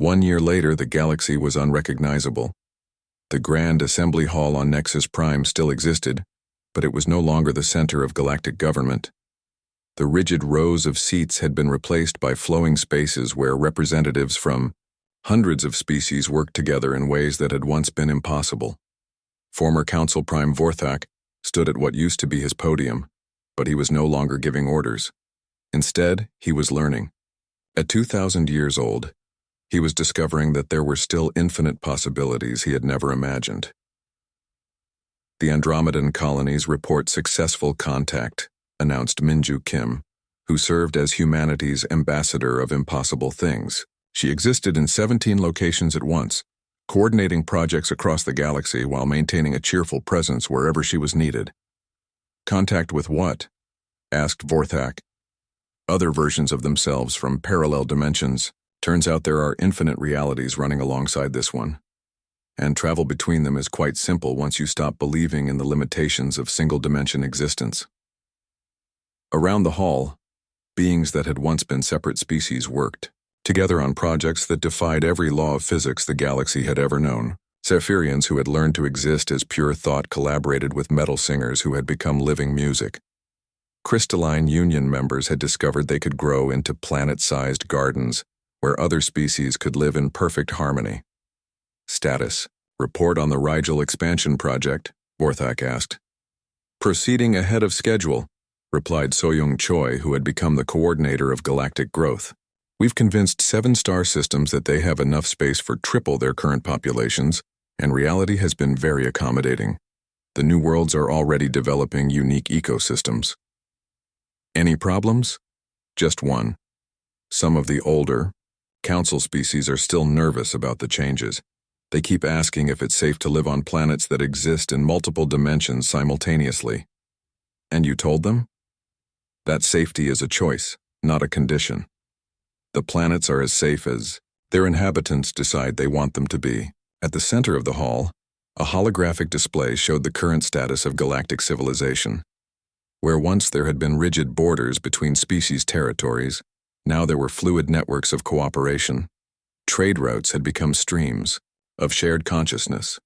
1 year later, the galaxy was unrecognizable. The Grand Assembly Hall on Nexus Prime still existed, but it was no longer the center of galactic government. The rigid rows of seats had been replaced by flowing spaces where representatives from hundreds of species worked together in ways that had once been impossible. Former Council Prime Vorthak stood at what used to be his podium, but he was no longer giving orders. Instead, he was learning. At 2,000 years old, he was discovering that there were still infinite possibilities he had never imagined. The Andromedan colonies report successful contact, announced Minju Kim, who served as humanity's ambassador of impossible things. She existed in 17 locations at once, coordinating projects across the galaxy while maintaining a cheerful presence wherever she was needed. Contact with what? Asked Vorthak. Other versions of themselves from parallel dimensions. Turns out there are infinite realities running alongside this one. And travel between them is quite simple once you stop believing in the limitations of single-dimension existence. Around the hall, beings that had once been separate species worked, together on projects that defied every law of physics the galaxy had ever known. Zephyrians who had learned to exist as pure thought collaborated with metal singers who had become living music. Crystalline Union members had discovered they could grow into planet-sized gardens where other species could live in perfect harmony. Status. Report on the Rigel expansion project, Vorthak asked. Proceeding ahead of schedule, replied Soyoung Choi, who had become the coordinator of galactic growth. We've convinced 7 star systems that they have enough space for triple their current populations, and reality has been very accommodating. The new worlds are already developing unique ecosystems. Any problems? Just one. Some of the older, council species are still nervous about the changes. They keep asking if it's safe to live on planets that exist in multiple dimensions simultaneously. And you told them? That safety is a choice, not a condition. The planets are as safe as their inhabitants decide they want them to be. At the center of the hall, a holographic display showed the current status of galactic civilization. Where once there had been rigid borders between species territories, now there were fluid networks of cooperation. Trade routes had become streams of shared consciousness.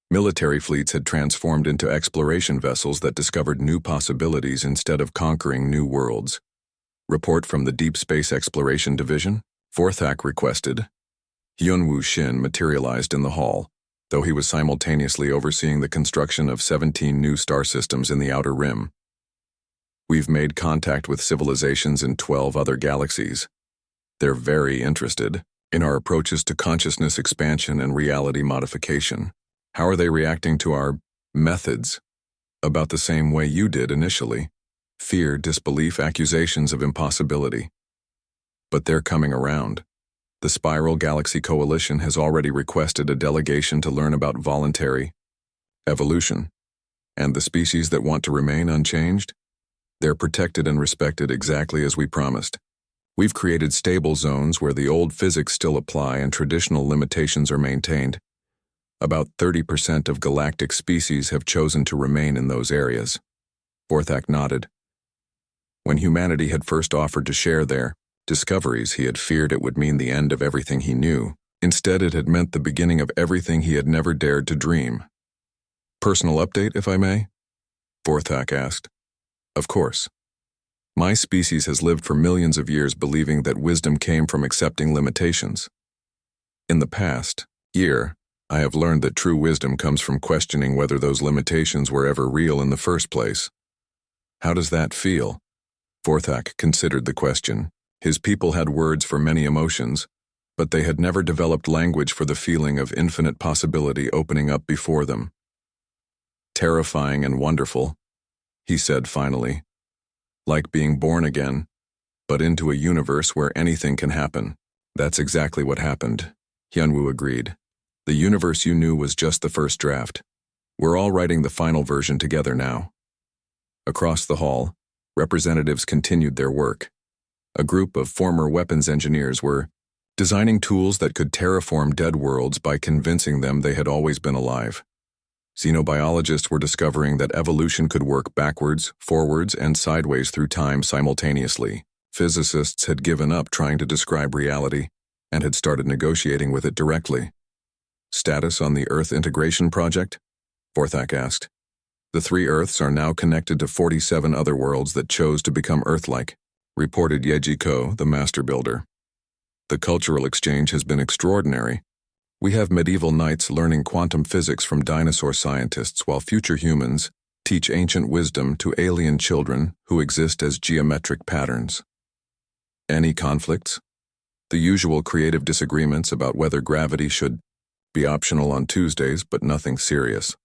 Military fleets had transformed into exploration vessels that discovered new possibilities instead of conquering new worlds. Report from the Deep Space Exploration Division, Vorthak requested. Hyunwoo Shin materialized in the hall, though he was simultaneously overseeing the construction of 17 new star systems in the Outer Rim. We've made contact with civilizations in 12 other galaxies. They're very interested in our approaches to consciousness expansion and reality modification. How are they reacting to our methods? About the same way you did initially. Fear, disbelief, accusations of impossibility. But they're coming around. The Spiral Galaxy Coalition has already requested a delegation to learn about voluntary evolution. And the species that want to remain unchanged? They're protected and respected exactly as we promised. We've created stable zones where the old physics still apply and traditional limitations are maintained. About 30% of galactic species have chosen to remain in those areas. Vorthak nodded. When humanity had first offered to share their discoveries, he had feared it would mean the end of everything he knew. Instead, it had meant the beginning of everything he had never dared to dream. Personal update, if I may? Vorthak asked. Of course. My species has lived for millions of years believing that wisdom came from accepting limitations. In the past year, I have learned that true wisdom comes from questioning whether those limitations were ever real in the first place. How does that feel? Vorthak considered the question. His people had words for many emotions, but they had never developed language for the feeling of infinite possibility opening up before them. Terrifying and wonderful, he said finally. Like being born again, but into a universe where anything can happen. That's exactly what happened, Hyunwoo agreed. The universe you knew was just the first draft. We're all writing the final version together now. Across the hall, representatives continued their work. A group of former weapons engineers were designing tools that could terraform dead worlds by convincing them they had always been alive. Xenobiologists were discovering that evolution could work backwards, forwards, and sideways through time simultaneously. Physicists had given up trying to describe reality, and had started negotiating with it directly. Status on the Earth integration project? Vorthak asked. The 3 Earths are now connected to 47 other worlds that chose to become Earth-like, reported Yejiko, the master builder. The cultural exchange has been extraordinary. We have medieval knights learning quantum physics from dinosaur scientists while future humans teach ancient wisdom to alien children who exist as geometric patterns. Any conflicts? The usual creative disagreements about whether gravity should be optional on Tuesdays, but nothing serious.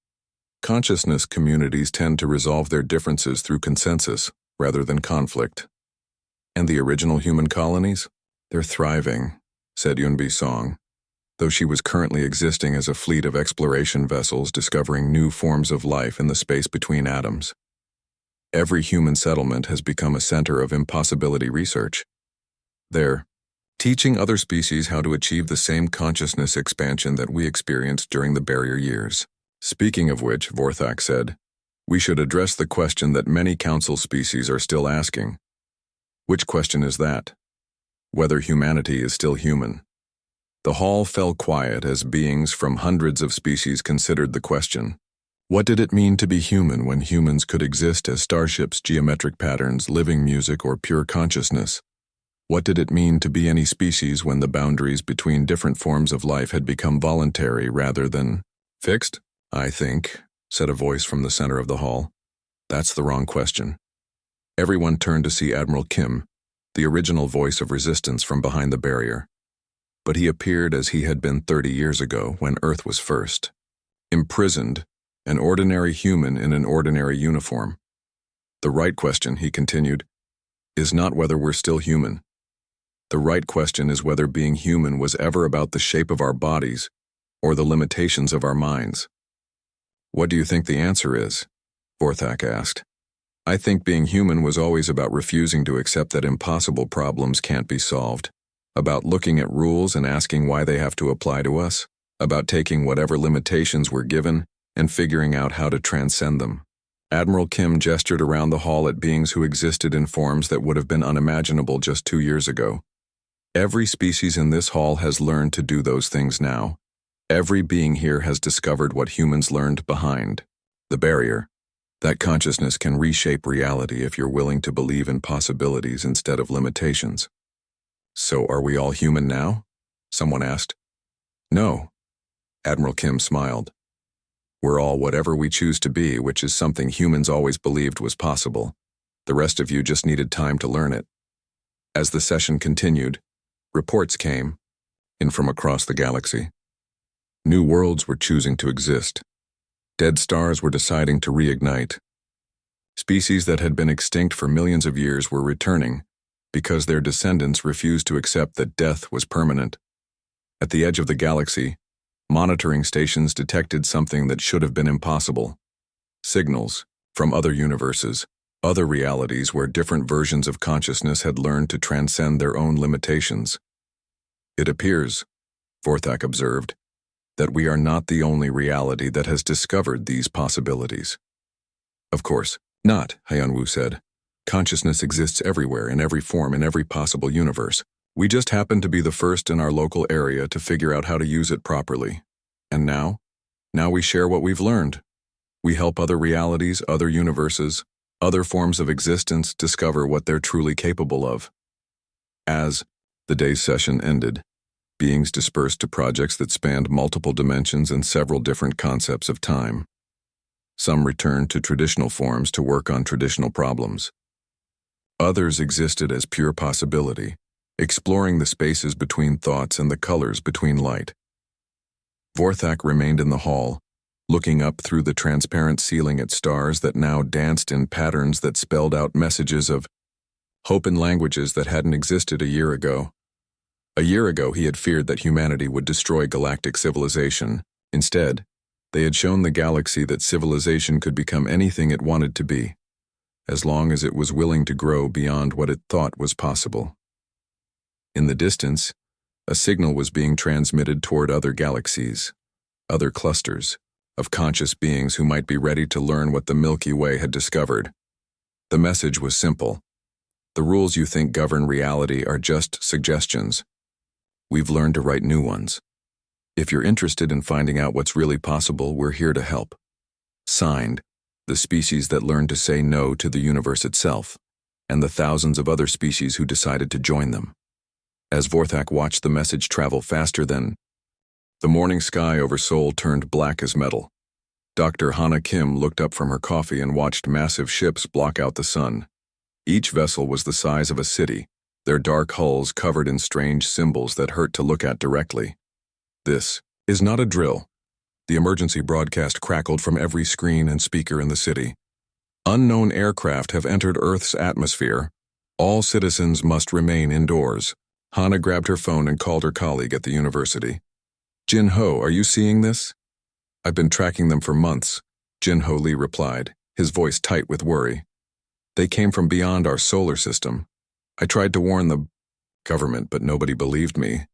Consciousness communities tend to resolve their differences through consensus rather than conflict. And the original human colonies? They're thriving, said Yunbi Song, though she was currently existing as a fleet of exploration vessels discovering new forms of life in the space between atoms. Every human settlement has become a center of impossibility research. They're teaching other species how to achieve the same consciousness expansion that we experienced during the barrier years. Speaking of which, Vorthak said, we should address the question that many council species are still asking. Which question is that? Whether humanity is still human. The hall fell quiet as beings from hundreds of species considered the question. What did it mean to be human when humans could exist as starships, geometric patterns, living music, or pure consciousness? What did it mean to be any species when the boundaries between different forms of life had become voluntary rather than fixed? I think, said a voice from the center of the hall. That's the wrong question. Everyone turned to see Admiral Kim, the original voice of resistance from behind the barrier. But he appeared as he had been 30 years ago when Earth was first. Imprisoned, an ordinary human in an ordinary uniform. The right question, he continued, is not whether we're still human. The right question is whether being human was ever about the shape of our bodies or the limitations of our minds. What do you think the answer is? Vorthak asked. I think being human was always about refusing to accept that impossible problems can't be solved, about looking at rules and asking why they have to apply to us, about taking whatever limitations we're given and figuring out how to transcend them. Admiral Kim gestured around the hall at beings who existed in forms that would have been unimaginable just 2 years ago. Every species in this hall has learned to do those things now. Every being here has discovered what humans learned behind the barrier. That consciousness can reshape reality if you're willing to believe in possibilities instead of limitations. So are we all human now? Someone asked. No. Admiral Kim smiled. We're all whatever we choose to be, which is something humans always believed was possible. The rest of you just needed time to learn it. As the session continued, reports came in from across the galaxy. New worlds were choosing to exist. Dead stars were deciding to reignite. Species that had been extinct for millions of years were returning because their descendants refused to accept that death was permanent. At the edge of the galaxy, monitoring stations detected something that should have been impossible. Signals from other universes, other realities where different versions of consciousness had learned to transcend their own limitations. It appears, Vorthak observed, that we are not the only reality that has discovered these possibilities. Of course, not, Hyunwoo said. Consciousness exists everywhere, in every form, in every possible universe. We just happen to be the first in our local area to figure out how to use it properly. And now we share what we've learned. We help other realities, other universes, other forms of existence discover what they're truly capable of. As the day's session ended, beings dispersed to projects that spanned multiple dimensions and several different concepts of time. Some returned to traditional forms to work on traditional problems. Others existed as pure possibility, exploring the spaces between thoughts and the colors between light. Vorthak remained in the hall, looking up through the transparent ceiling at stars that now danced in patterns that spelled out messages of hope in languages that hadn't existed a year ago. A year ago, he had feared that humanity would destroy galactic civilization. Instead, they had shown the galaxy that civilization could become anything it wanted to be, as long as it was willing to grow beyond what it thought was possible. In the distance, a signal was being transmitted toward other galaxies, other clusters of conscious beings who might be ready to learn what the Milky Way had discovered. The message was simple. The rules you think govern reality are just suggestions. We've learned to write new ones. If you're interested in finding out what's really possible, we're here to help. Signed, the species that learned to say no to the universe itself, and the thousands of other species who decided to join them. As Vorthak watched the message travel faster than the morning sky over Seoul turned black as metal. Dr. Hana Kim looked up from her coffee and watched massive ships block out the sun. Each vessel was the size of a city, their dark hulls covered in strange symbols that hurt to look at directly. This is not a drill. The emergency broadcast crackled from every screen and speaker in the city. Unknown aircraft have entered Earth's atmosphere. All citizens must remain indoors. Hana grabbed her phone and called her colleague at the university. Jin Ho, are you seeing this? I've been tracking them for months, Jin Ho Lee replied, his voice tight with worry. They came from beyond our solar system. I tried to warn the government, but nobody believed me.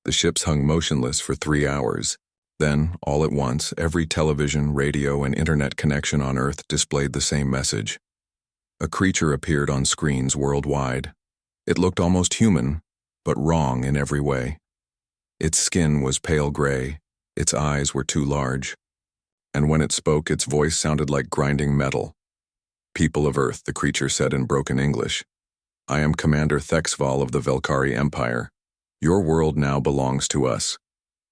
The ships hung motionless for 3 hours. Then, all at once, every television, radio, and internet connection on Earth displayed the same message. A creature appeared on screens worldwide. It looked almost human, but wrong in every way. Its skin was pale gray, its eyes were too large, and when it spoke, its voice sounded like grinding metal. People of Earth, the creature said in broken English. I am Commander Thexval of the Velkari Empire. Your world now belongs to us.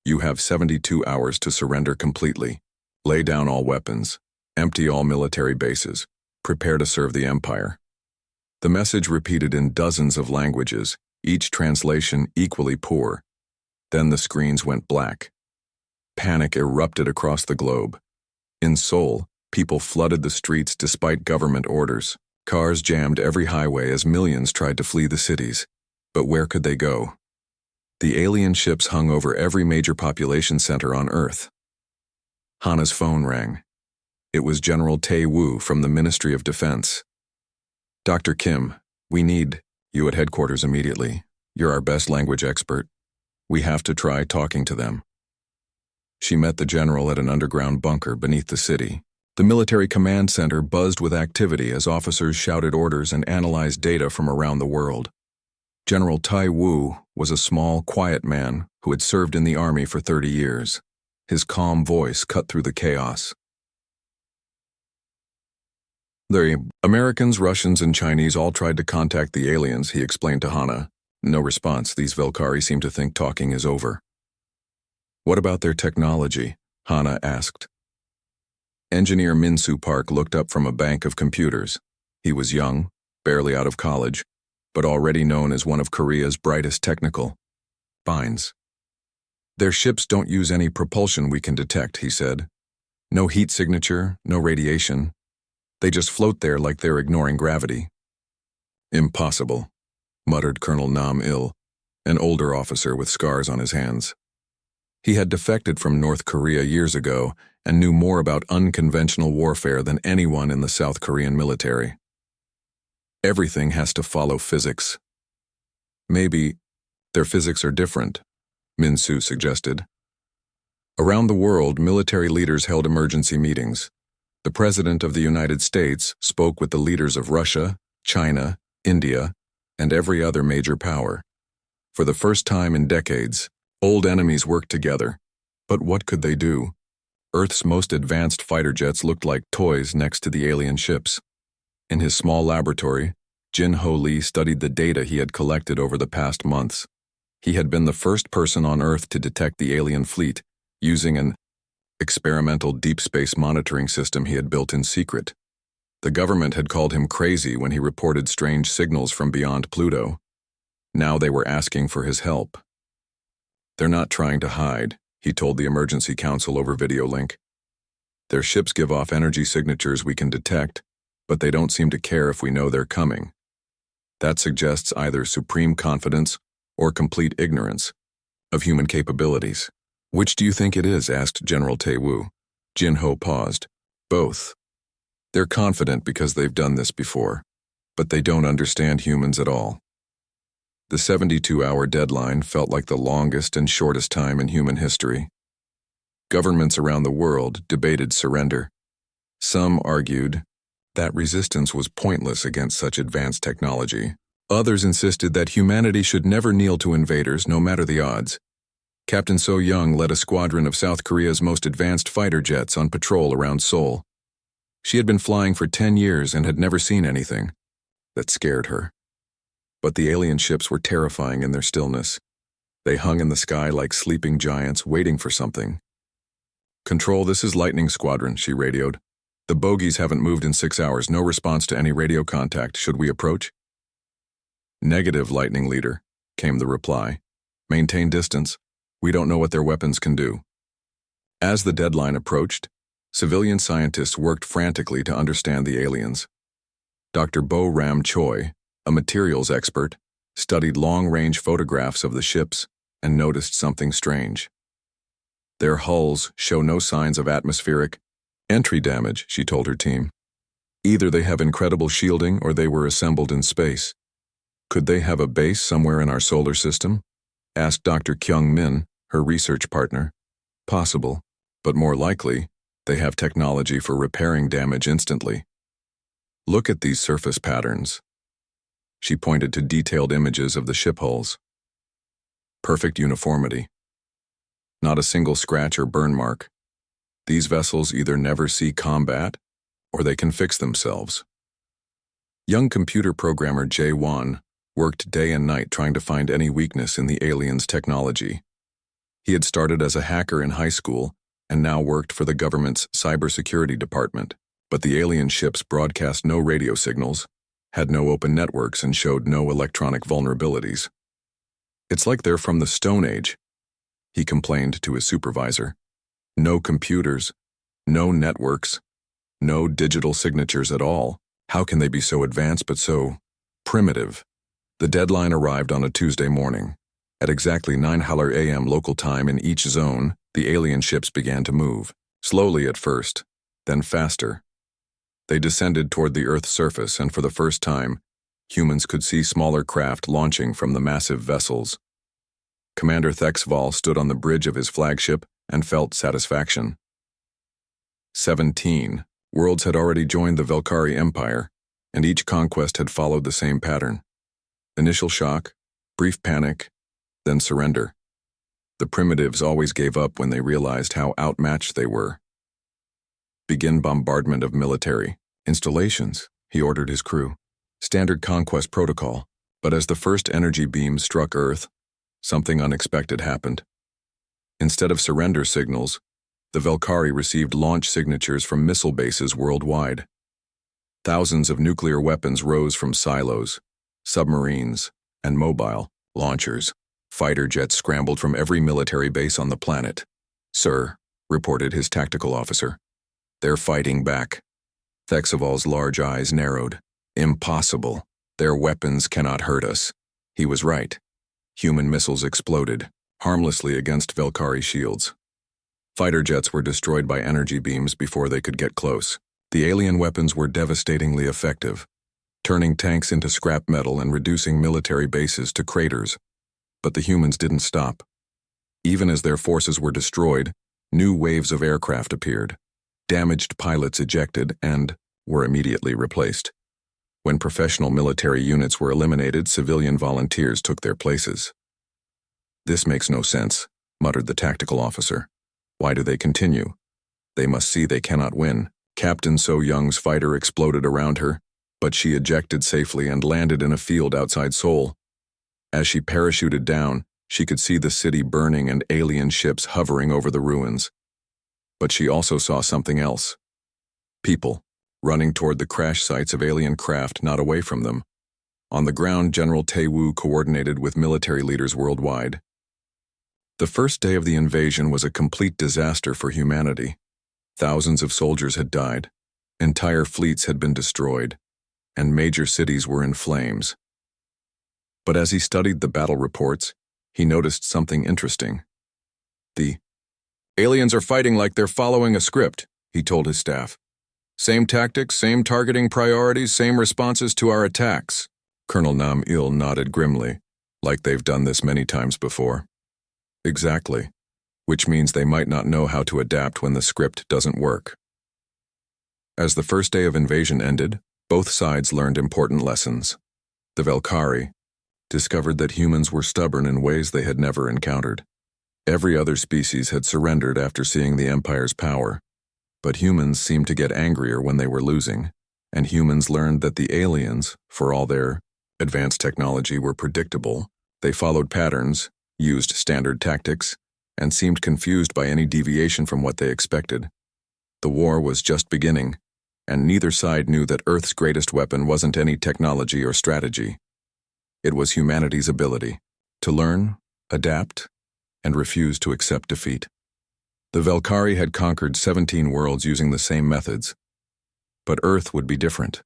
You have 72 hours to surrender completely. Lay down all weapons. Empty all military bases. Prepare to serve the Empire. The message repeated in dozens of languages, each translation equally poor. Then the screens went black. Panic erupted across the globe. In Seoul, people flooded the streets despite government orders. Cars jammed every highway as millions tried to flee the cities. But where could they go? The alien ships hung over every major population center on Earth. Hana's phone rang. It was General Tae Woo from the Ministry of Defense. Dr. Kim, we need you at headquarters immediately. You're our best language expert. We have to try talking to them. She met the general at an underground bunker beneath the city. The military command center buzzed with activity as officers shouted orders and analyzed data from around the world. General Tai Wu was a small, quiet man who had served in the army for 30 years. His calm voice cut through the chaos. The Americans, Russians, and Chinese all tried to contact the aliens, he explained to Hana. No response. These Velkari seem to think talking is over. What about their technology? Hana asked. Engineer Min-Soo Park looked up from a bank of computers. He was young, barely out of college, but already known as one of Korea's brightest technical minds. Their ships don't use any propulsion we can detect, he said. No heat signature, no radiation. They just float there like they're ignoring gravity. Impossible, muttered Colonel Nam-il, an older officer with scars on his hands. He had defected from North Korea years ago and knew more about unconventional warfare than anyone in the South Korean military. Everything has to follow physics. Maybe their physics are different, Min-Soo suggested. Around the world, military leaders held emergency meetings. The President of the United States spoke with the leaders of Russia, China, India, and every other major power. For the first time in decades, old enemies worked together. But what could they do? Earth's most advanced fighter jets looked like toys next to the alien ships. In his small laboratory, Jin Ho Lee studied the data he had collected over the past months. He had been the first person on Earth to detect the alien fleet, using an experimental deep space monitoring system he had built in secret. The government had called him crazy when he reported strange signals from beyond Pluto. Now they were asking for his help. They're not trying to hide, he told the emergency council over video link. Their ships give off energy signatures we can detect, but they don't seem to care if we know they're coming. That suggests either supreme confidence or complete ignorance of human capabilities. Which do you think it is? Asked General Tae Woo. Jin Ho paused. Both. They're confident because they've done this before, but they don't understand humans at all. The 72-hour deadline felt like the longest and shortest time in human history. Governments around the world debated surrender. Some argued that resistance was pointless against such advanced technology. Others insisted that humanity should never kneel to invaders, no matter the odds. Captain So Young led a squadron of South Korea's most advanced fighter jets on patrol around Seoul. She had been flying for 10 years and had never seen anything that scared her. But the alien ships were terrifying in their stillness. They hung in the sky like sleeping giants waiting for something. "Control, this is Lightning Squadron," she radioed. "The bogies haven't moved in 6 hours. No response to any radio contact. Should we approach?" "Negative, Lightning Leader," came the reply. "Maintain distance. We don't know what their weapons can do." As the deadline approached, civilian scientists worked frantically to understand the aliens. Dr. Bo Ram Choi, a materials expert, studied long-range photographs of the ships and noticed something strange. "Their hulls show no signs of atmospheric entry damage," she told her team. "Either they have incredible shielding or they were assembled in space." "Could they have a base somewhere in our solar system?" asked Dr. Kyung Min, her research partner. "Possible, but more likely, they have technology for repairing damage instantly. Look at these surface patterns." She pointed to detailed images of the ship hulls. Perfect uniformity. Not a single scratch or burn mark. These vessels either never see combat, or they can fix themselves. Young computer programmer Jae Won worked day and night trying to find any weakness in the aliens' technology. He had started as a hacker in high school and now worked for the government's cybersecurity department, but the alien ships broadcast no radio signals, had no open networks, and showed no electronic vulnerabilities. "It's like they're from the Stone Age," he complained to his supervisor. "No computers, no networks, no digital signatures at all. How can they be so advanced but so primitive?" The deadline arrived on a Tuesday morning. At exactly 9 a.m. local time in each zone, the alien ships began to move, slowly at first, then faster. They descended toward the Earth's surface, and for the first time, humans could see smaller craft launching from the massive vessels. Commander Thexval stood on the bridge of his flagship and felt satisfaction. 17 worlds had already joined the Velkari Empire, and each conquest had followed the same pattern. Initial shock, brief panic, then surrender. The primitives always gave up when they realized how outmatched they were. "Begin bombardment of military installations," he ordered his crew. Standard conquest protocol. But as the first energy beams struck Earth, something unexpected happened. Instead of surrender signals, the Velkari received launch signatures from missile bases worldwide. Thousands of nuclear weapons rose from silos, submarines, and mobile launchers. Fighter jets scrambled from every military base on the planet. "Sir," reported his tactical officer, "they're fighting back." Thexval's large eyes narrowed. "Impossible. Their weapons cannot hurt us." He was right. Human missiles exploded, harmlessly against Velkari shields. Fighter jets were destroyed by energy beams before they could get close. The alien weapons were devastatingly effective, turning tanks into scrap metal and reducing military bases to craters. But the humans didn't stop. Even as their forces were destroyed, new waves of aircraft appeared. Damaged pilots ejected and were immediately replaced. When professional military units were eliminated, civilian volunteers took their places. "This makes no sense," muttered the tactical officer. "Why do they continue? They must see they cannot win." Captain So Young's fighter exploded around her, but she ejected safely and landed in a field outside Seoul. As she parachuted down, she could see the city burning and alien ships hovering over the ruins. But she also saw something else. People, running toward the crash sites of alien craft, not away from them. On the ground, General Tae-woo coordinated with military leaders worldwide. The first day of the invasion was a complete disaster for humanity. Thousands of soldiers had died, entire fleets had been destroyed, and major cities were in flames. But as he studied the battle reports, he noticed something interesting. "The aliens are fighting like they're following a script," he told his staff. "Same tactics, same targeting priorities, same responses to our attacks." Colonel Nam-il nodded grimly, like they've done this many times before. "Exactly, which means they might not know how to adapt when the script doesn't work." As the first day of invasion ended, both sides learned important lessons. The Valkyrie discovered that humans were stubborn in ways they had never encountered. Every other species had surrendered after seeing the Empire's power, but humans seemed to get angrier when they were losing, and humans learned that the aliens, for all their advanced technology, were predictable. They followed patterns, used standard tactics, and seemed confused by any deviation from what they expected. The war was just beginning, and neither side knew that Earth's greatest weapon wasn't any technology or strategy. It was humanity's ability to learn, adapt, and refuse to accept defeat. The Valkyrie had conquered 17 worlds using the same methods, but Earth would be different.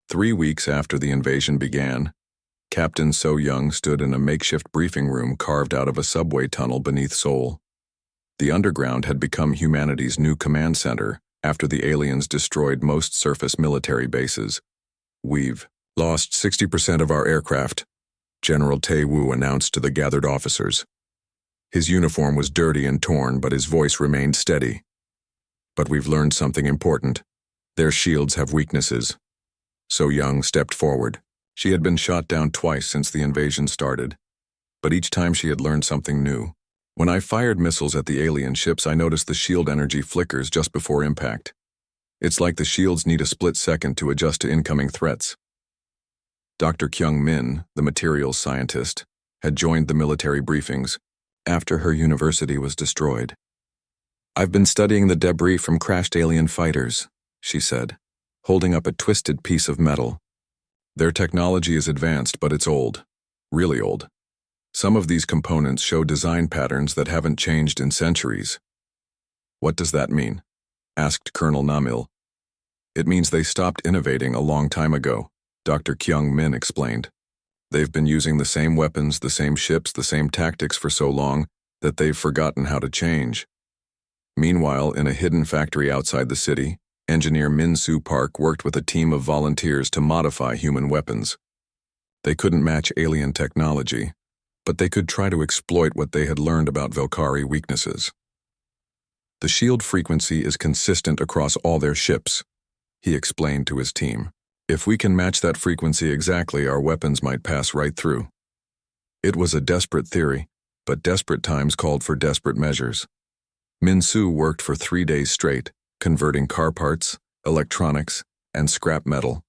3 weeks after the invasion began, Captain So Young stood in a makeshift briefing room carved out of a subway tunnel beneath Seoul. The underground had become humanity's new command center after the aliens destroyed most surface military bases. "We've lost 60% of our aircraft," General Tae-woo announced to the gathered officers. His uniform was dirty and torn, but his voice remained steady. "But we've learned something important. Their shields have weaknesses." So Young stepped forward. She had been shot down twice since the invasion started, but each time she had learned something new. "When I fired missiles at the alien ships, I noticed the shield energy flickers just before impact. It's like the shields need a split second to adjust to incoming threats." Dr. Kyung Min, the materials scientist, had joined the military briefings after her university was destroyed. "I've been studying the debris from crashed alien fighters," she said, holding up a twisted piece of metal. "Their technology is advanced, but it's old. Really old. Some of these components show design patterns that haven't changed in centuries." "What does that mean?" asked Colonel Namil. "It means they stopped innovating a long time ago," Dr. Kyung Min explained. "They've been using the same weapons, the same ships, the same tactics for so long that they've forgotten how to change." Meanwhile, in a hidden factory outside the city, engineer Min-Soo Park worked with a team of volunteers to modify human weapons. They couldn't match alien technology, but they could try to exploit what they had learned about Valkyrie weaknesses. "The shield frequency is consistent across all their ships," he explained to his team. "If we can match that frequency exactly, our weapons might pass right through." It was a desperate theory, but desperate times called for desperate measures. Min-Soo worked for 3 days straight, converting car parts, electronics, and scrap metal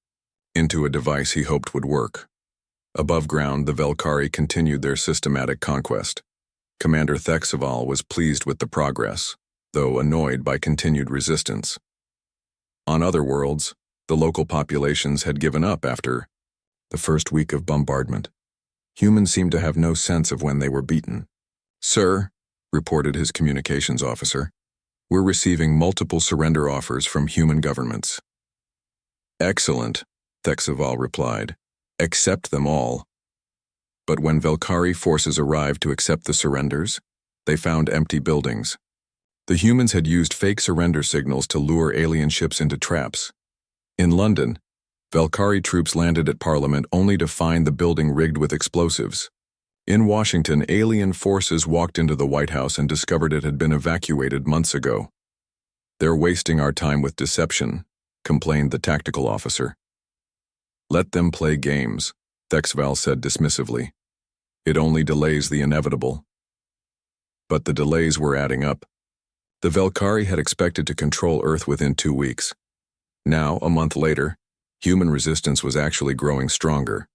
into a device he hoped would work. Above ground, the Valkyrie continued their systematic conquest. Commander Thexaval was pleased with the progress, though annoyed by continued resistance. On other worlds, the local populations had given up after the first week of bombardment. Humans seemed to have no sense of when they were beaten. "Sir," reported his communications officer, "we're receiving multiple surrender offers from human governments." "Excellent," Thexaval replied. "Accept them all." But when Valkyrie forces arrived to accept the surrenders, they found empty buildings. The humans had used fake surrender signals to lure alien ships into traps. In London, Valkyrie troops landed at Parliament only to find the building rigged with explosives. In Washington, alien forces walked into the White House and discovered it had been evacuated months ago. "They're wasting our time with deception," complained the tactical officer. "Let them play games," Thexval said dismissively. "It only delays the inevitable." But the delays were adding up. The Valkyrie had expected to control Earth within 2 weeks. Now, a month later, human resistance was actually growing stronger.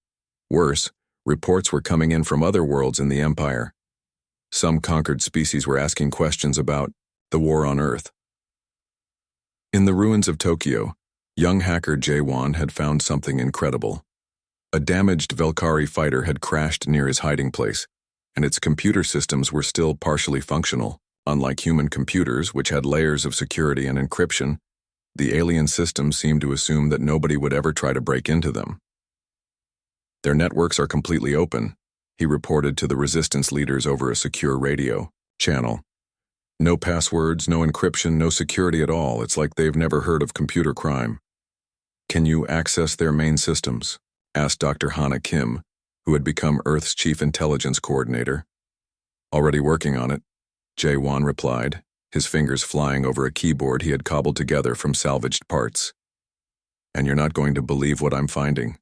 Worse, reports were coming in from other worlds in the Empire. Some conquered species were asking questions about the war on Earth. In the ruins of Tokyo, young hacker Jae-won had found something incredible. A damaged Valkyrie fighter had crashed near his hiding place, and its computer systems were still partially functional. Unlike human computers, which had layers of security and encryption, the alien systems seemed to assume that nobody would ever try to break into them. "Their networks are completely open," he reported to the resistance leaders over a secure radio channel. "No passwords, no encryption, no security at all. It's like they've never heard of computer crime." "Can you access their main systems?" asked Dr. Hana Kim, who had become Earth's chief intelligence coordinator. "Already working on it," Jae-won replied, his fingers flying over a keyboard he had cobbled together from salvaged parts. "And you're not going to believe what I'm finding."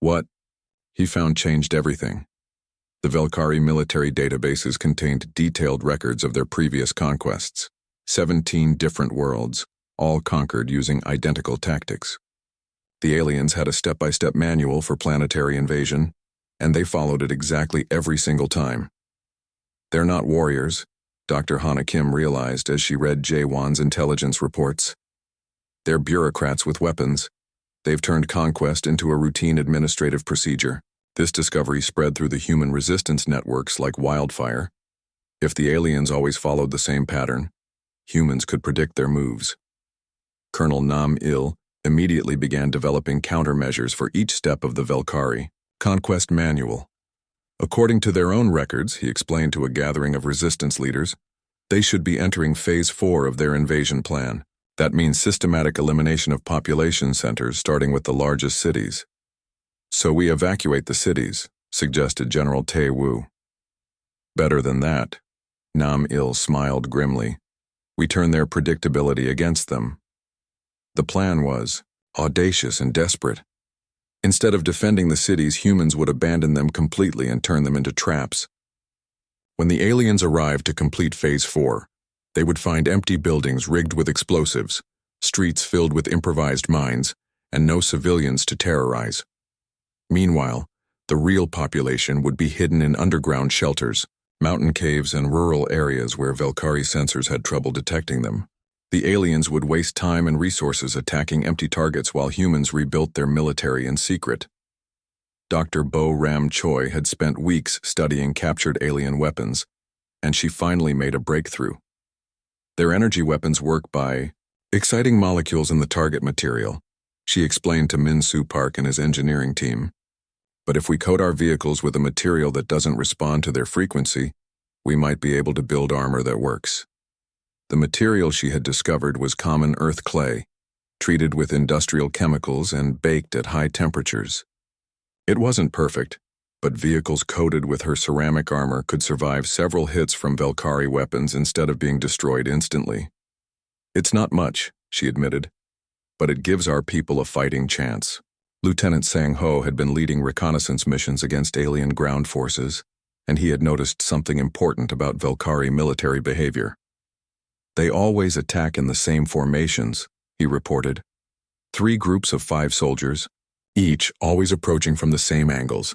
What he found changed everything. The Velkari military databases contained detailed records of their previous conquests, 17 different worlds, all conquered using identical tactics. The aliens had a step-by-step manual for planetary invasion, and they followed it exactly every single time. They're not warriors, Dr. Hana Kim realized as she read Jae-won's intelligence reports. They're bureaucrats with weapons. They've turned conquest into a routine administrative procedure. This discovery spread through the human resistance networks like wildfire. If the aliens always followed the same pattern, humans could predict their moves. Colonel Nam-il immediately began developing countermeasures for each step of the Velkari conquest manual. According to their own records, he explained to a gathering of resistance leaders, they should be entering Phase 4 of their invasion plan. That means systematic elimination of population centers starting with the largest cities. So we evacuate the cities, suggested General Tae-woo. Better than that, Nam-il smiled grimly. We turn their predictability against them. The plan was audacious and desperate. Instead of defending the cities, humans would abandon them completely and turn them into traps. When the aliens arrived to complete Phase 4, they would find empty buildings rigged with explosives, streets filled with improvised mines, and no civilians to terrorize. Meanwhile, the real population would be hidden in underground shelters, mountain caves, and rural areas where Velkari sensors had trouble detecting them. The aliens would waste time and resources attacking empty targets while humans rebuilt their military in secret. Dr. Bo Ram Choi had spent weeks studying captured alien weapons, and she finally made a breakthrough. Their energy weapons work by exciting molecules in the target material, she explained to Min-Soo Park and his engineering team. But if we coat our vehicles with a material that doesn't respond to their frequency, we might be able to build armor that works. The material she had discovered was common earth clay, treated with industrial chemicals and baked at high temperatures. It wasn't perfect, but vehicles coated with her ceramic armor could survive several hits from Velkari weapons instead of being destroyed instantly. It's not much, she admitted, but it gives our people a fighting chance. Lieutenant Sang-ho had been leading reconnaissance missions against alien ground forces, and he had noticed something important about Velkari military behavior. They always attack in the same formations, he reported. 3 groups of 5 soldiers, each always approaching from the same angles,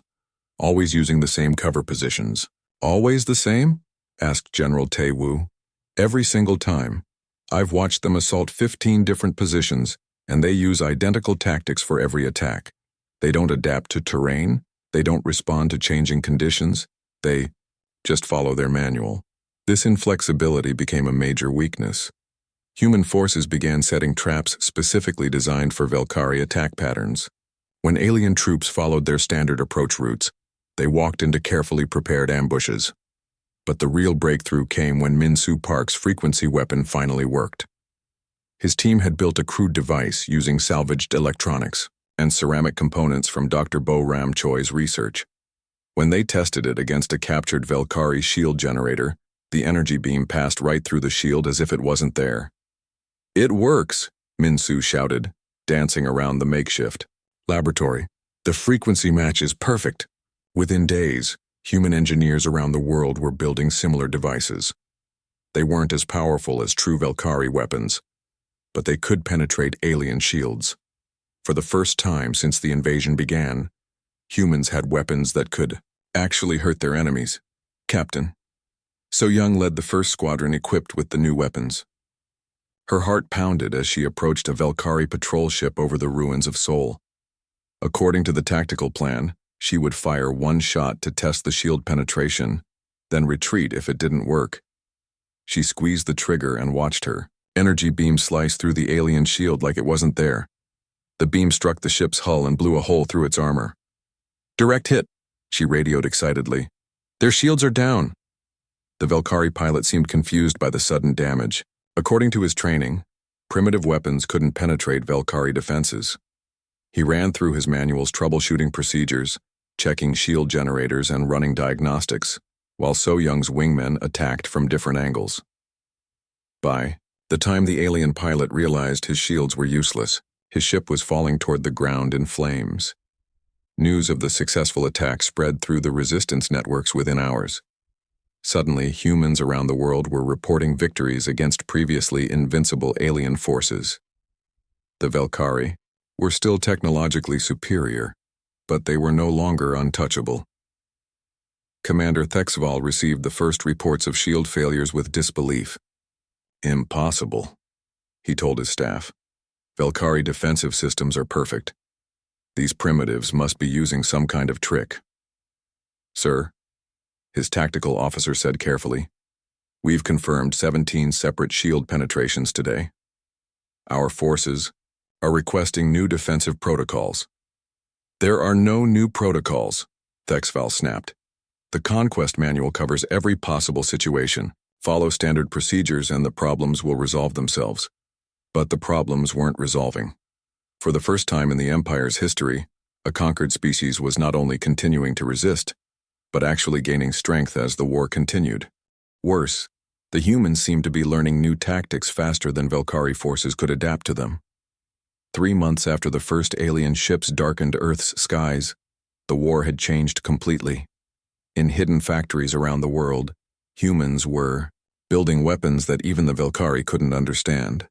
always using the same cover positions. Always the same? Asked General Tae-woo. Every single time. I've watched them assault 15 different positions, and they use identical tactics for every attack. They don't adapt to terrain, they don't respond to changing conditions, they just follow their manual. This inflexibility became a major weakness. Human forces began setting traps specifically designed for Velkari attack patterns. When alien troops followed their standard approach routes, they walked into carefully prepared ambushes. But the real breakthrough came when Min-Soo Park's frequency weapon finally worked. His team had built a crude device using salvaged electronics and ceramic components from Dr. Bo Ram Choi's research. When they tested it against a captured Velkari shield generator, the energy beam passed right through the shield as if it wasn't there. It works, Min-Soo shouted, dancing around the makeshift laboratory. The frequency match is perfect. Within days, human engineers around the world were building similar devices. They weren't as powerful as true Velkari weapons, but they could penetrate alien shields. For the first time since the invasion began, humans had weapons that could actually hurt their enemies. Captain. So Young led the first squadron equipped with the new weapons. Her heart pounded as she approached a Velkari patrol ship over the ruins of Seoul. According to the tactical plan, she would fire 1 shot to test the shield penetration, then retreat if it didn't work. She squeezed the trigger and watched her energy beam slice through the alien shield like it wasn't there. The beam struck the ship's hull and blew a hole through its armor. Direct hit, she radioed excitedly. Their shields are down. The Velkari pilot seemed confused by the sudden damage. According to his training, primitive weapons couldn't penetrate Velkari defenses. He ran through his manual's troubleshooting procedures, checking shield generators and running diagnostics, while So Young's wingmen attacked from different angles. By the time the alien pilot realized his shields were useless, his ship was falling toward the ground in flames. News of the successful attack spread through the resistance networks within hours. Suddenly, humans around the world were reporting victories against previously invincible alien forces. The Velkari were still technologically superior, but they were no longer untouchable. Commander Thexval received the first reports of shield failures with disbelief. Impossible, he told his staff. Velkari defensive systems are perfect. These primitives must be using some kind of trick. Sir, his tactical officer said carefully, we've confirmed 17 separate shield penetrations today. Our forces are requesting new defensive protocols. There are no new protocols, Thexval snapped. The Conquest Manual covers every possible situation. Follow standard procedures and the problems will resolve themselves. But the problems weren't resolving. For the first time in the Empire's history, a conquered species was not only continuing to resist, but actually gaining strength as the war continued. Worse, the humans seemed to be learning new tactics faster than Velkari forces could adapt to them. 3 months after the first alien ships darkened Earth's skies, the war had changed completely. In hidden factories around the world, humans were building weapons that even the Velkari couldn't understand.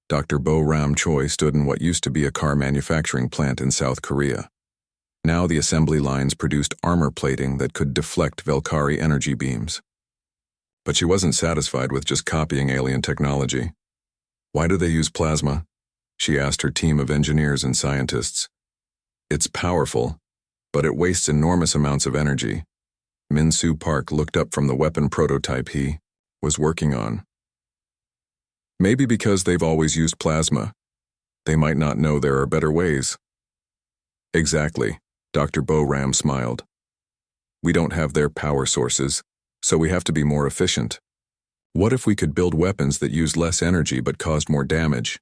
Dr. Bo Ram Choi stood in what used to be a car manufacturing plant in South Korea. Now the assembly lines produced armor plating that could deflect Velkari energy beams. But she wasn't satisfied with just copying alien technology. Why do they use plasma? She asked her team of engineers and scientists. It's powerful, but it wastes enormous amounts of energy. Min-Soo Park looked up from the weapon prototype he was working on. Maybe because they've always used plasma, they might not know there are better ways. Exactly, Dr. Bo Ram smiled. We don't have their power sources, so we have to be more efficient. What if we could build weapons that used less energy but caused more damage?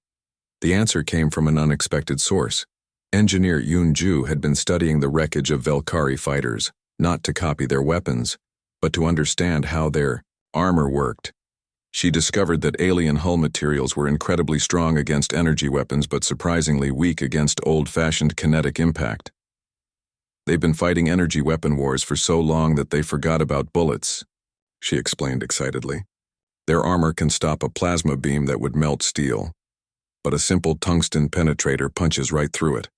The answer came from an unexpected source. Engineer Yoon Ju had been studying the wreckage of Velkari fighters, not to copy their weapons, but to understand how their armor worked. She discovered that alien hull materials were incredibly strong against energy weapons but surprisingly weak against old-fashioned kinetic impact. They've been fighting energy weapon wars for so long that they forgot about bullets, she explained excitedly. Their armor can stop a plasma beam that would melt steel, but a simple tungsten penetrator punches right through it.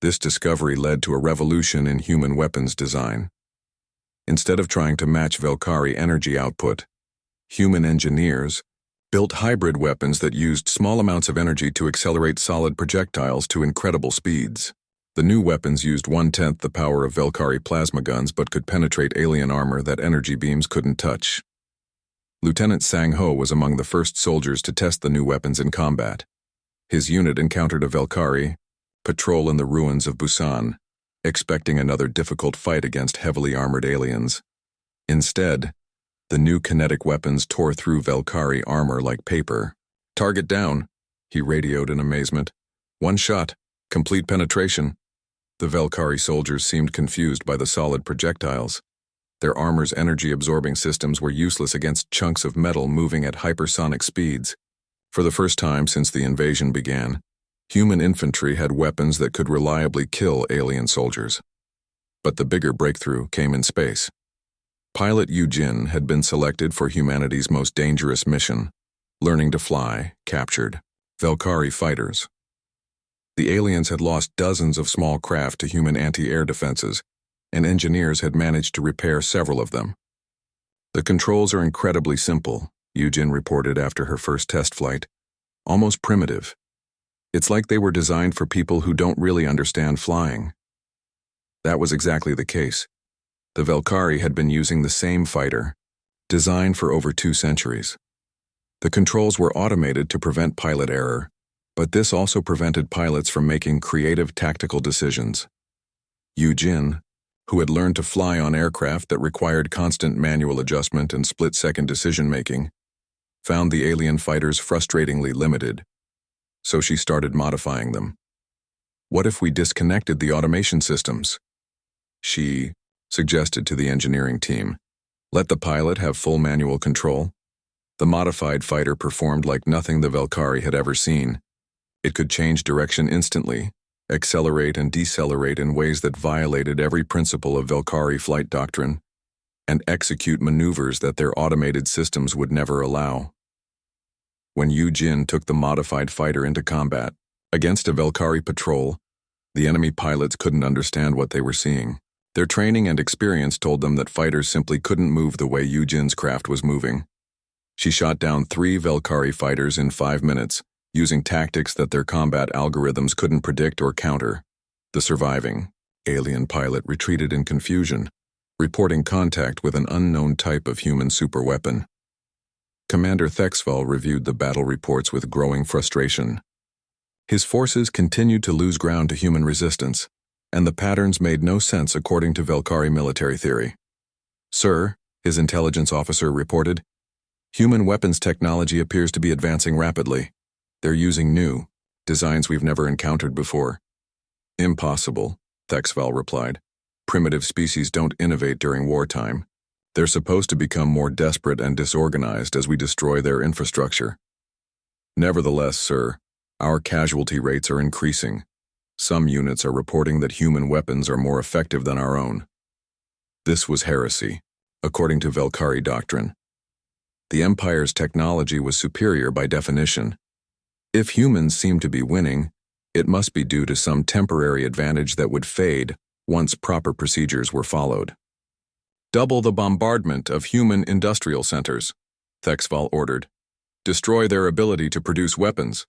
This discovery led to a revolution in human weapons design. Instead of trying to match Velkari energy output, human engineers built hybrid weapons that used small amounts of energy to accelerate solid projectiles to incredible speeds. The new weapons used 1/10 the power of Velkari plasma guns but could penetrate alien armor that energy beams couldn't touch. Lieutenant Sang Ho was among the first soldiers to test the new weapons in combat. His unit encountered a Velkari patrol in the ruins of Busan, expecting another difficult fight against heavily armored aliens. Instead, the new kinetic weapons tore through Velkari armor like paper. Target down, he radioed in amazement. One shot, complete penetration. The Velkari soldiers seemed confused by the solid projectiles. Their armor's energy-absorbing systems were useless against chunks of metal moving at hypersonic speeds. For the first time since the invasion began, human infantry had weapons that could reliably kill alien soldiers. But the bigger breakthrough came in space. Pilot Yu Jin had been selected for humanity's most dangerous mission, learning to fly, captured Velkari fighters. The aliens had lost dozens of small craft to human anti-air defenses, and engineers had managed to repair several of them. The controls are incredibly simple, Yu Jin reported after her first test flight. Almost primitive. It's like they were designed for people who don't really understand flying. That was exactly the case. The Velkari had been using the same fighter, designed for over 2 centuries. The controls were automated to prevent pilot error, but this also prevented pilots from making creative tactical decisions. Yu Jin, who had learned to fly on aircraft that required constant manual adjustment and split-second decision-making, found the alien fighters frustratingly limited, so she started modifying them. What if we disconnected the automation systems? She suggested to the engineering team. Let the pilot have full manual control. The modified fighter performed like nothing the Velkari had ever seen. It could change direction instantly, accelerate and decelerate in ways that violated every principle of Velkari flight doctrine, and execute maneuvers that their automated systems would never allow. When Yu Jin took the modified fighter into combat against a Velkari patrol, the enemy pilots couldn't understand what they were seeing. Their training and experience told them that fighters simply couldn't move the way Yu Jin's craft was moving. She shot down 3 Velkari fighters in 5 minutes, using tactics that their combat algorithms couldn't predict or counter. The surviving alien pilot retreated in confusion, reporting contact with an unknown type of human superweapon. Commander Thexval reviewed the battle reports with growing frustration. His forces continued to lose ground to human resistance, and the patterns made no sense according to Velkari military theory. "Sir," his intelligence officer reported, "human weapons technology appears to be advancing rapidly. They're using new designs we've never encountered before." "Impossible," Thexval replied. "Primitive species don't innovate during wartime. They're supposed to become more desperate and disorganized as we destroy their infrastructure." "Nevertheless, sir, our casualty rates are increasing. Some units are reporting that human weapons are more effective than our own." This was heresy, according to Velkari doctrine. The Empire's technology was superior by definition. If humans seemed to be winning, it must be due to some temporary advantage that would fade once proper procedures were followed. "Double the bombardment of human industrial centers," Thexval ordered. "Destroy their ability to produce weapons."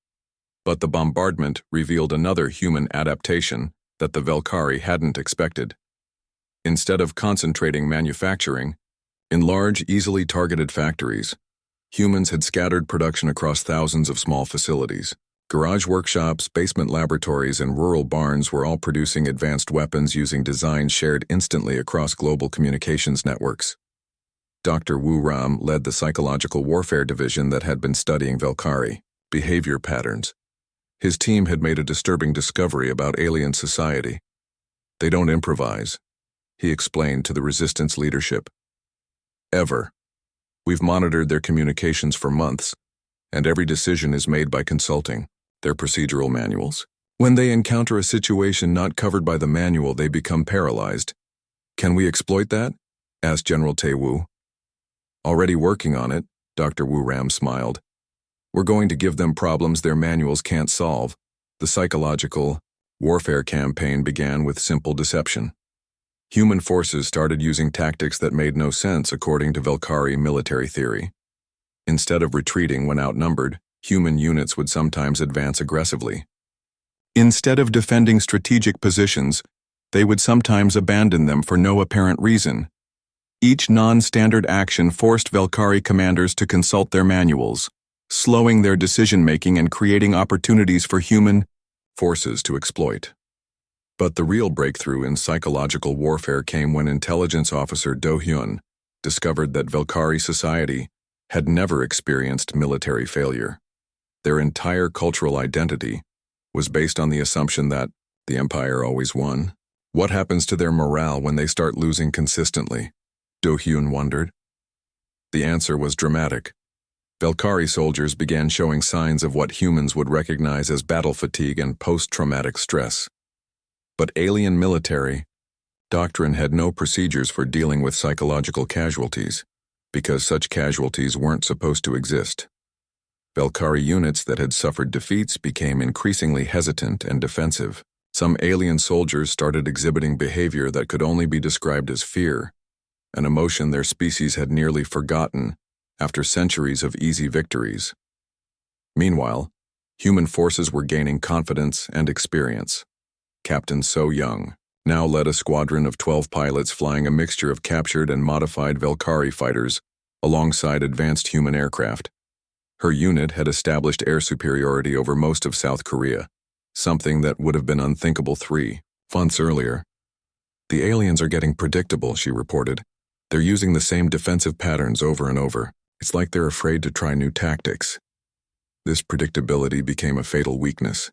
But the bombardment revealed another human adaptation that the Velkari hadn't expected. Instead of concentrating manufacturing in large, easily targeted factories, humans had scattered production across thousands of small facilities. Garage workshops, basement laboratories, and rural barns were all producing advanced weapons using designs shared instantly across global communications networks. Dr. Wu Ram led the psychological warfare division that had been studying Velkari behavior patterns. His team had made a disturbing discovery about alien society. "They don't improvise," he explained to the resistance leadership. "Ever. We've monitored their communications for months, and every decision is made by consulting their procedural manuals. When they encounter a situation not covered by the manual, they become paralyzed. Can we exploit that?" asked General Tae-woo. "Already working on it," Dr. Wu Ram smiled. "We're going to give them problems their manuals can't solve." The psychological warfare campaign began with simple deception. Human forces started using tactics that made no sense according to Velkari military theory. Instead of retreating when outnumbered, human units would sometimes advance aggressively. Instead of defending strategic positions, they would sometimes abandon them for no apparent reason. Each non-standard action forced Velkari commanders to consult their manuals, slowing their decision-making and creating opportunities for human forces to exploit. But the real breakthrough in psychological warfare came when intelligence officer Do Hyun discovered that Velkari society had never experienced military failure. Their entire cultural identity was based on the assumption that the Empire always won. What happens to their morale when they start losing consistently? Do Hyun wondered. The answer was dramatic. Velkari soldiers began showing signs of what humans would recognize as battle fatigue and post-traumatic stress. But alien military doctrine had no procedures for dealing with psychological casualties, because such casualties weren't supposed to exist. Velkari units that had suffered defeats became increasingly hesitant and defensive. Some alien soldiers started exhibiting behavior that could only be described as fear, an emotion their species had nearly forgotten after centuries of easy victories. Meanwhile, human forces were gaining confidence and experience. Captain So Young now led a squadron of 12 pilots flying a mixture of captured and modified Velkari fighters alongside advanced human aircraft. Her unit had established air superiority over most of South Korea, something that would have been unthinkable 3 months earlier. "The aliens are getting predictable," she reported. "They're using the same defensive patterns over and over. It's like they're afraid to try new tactics." This predictability became a fatal weakness.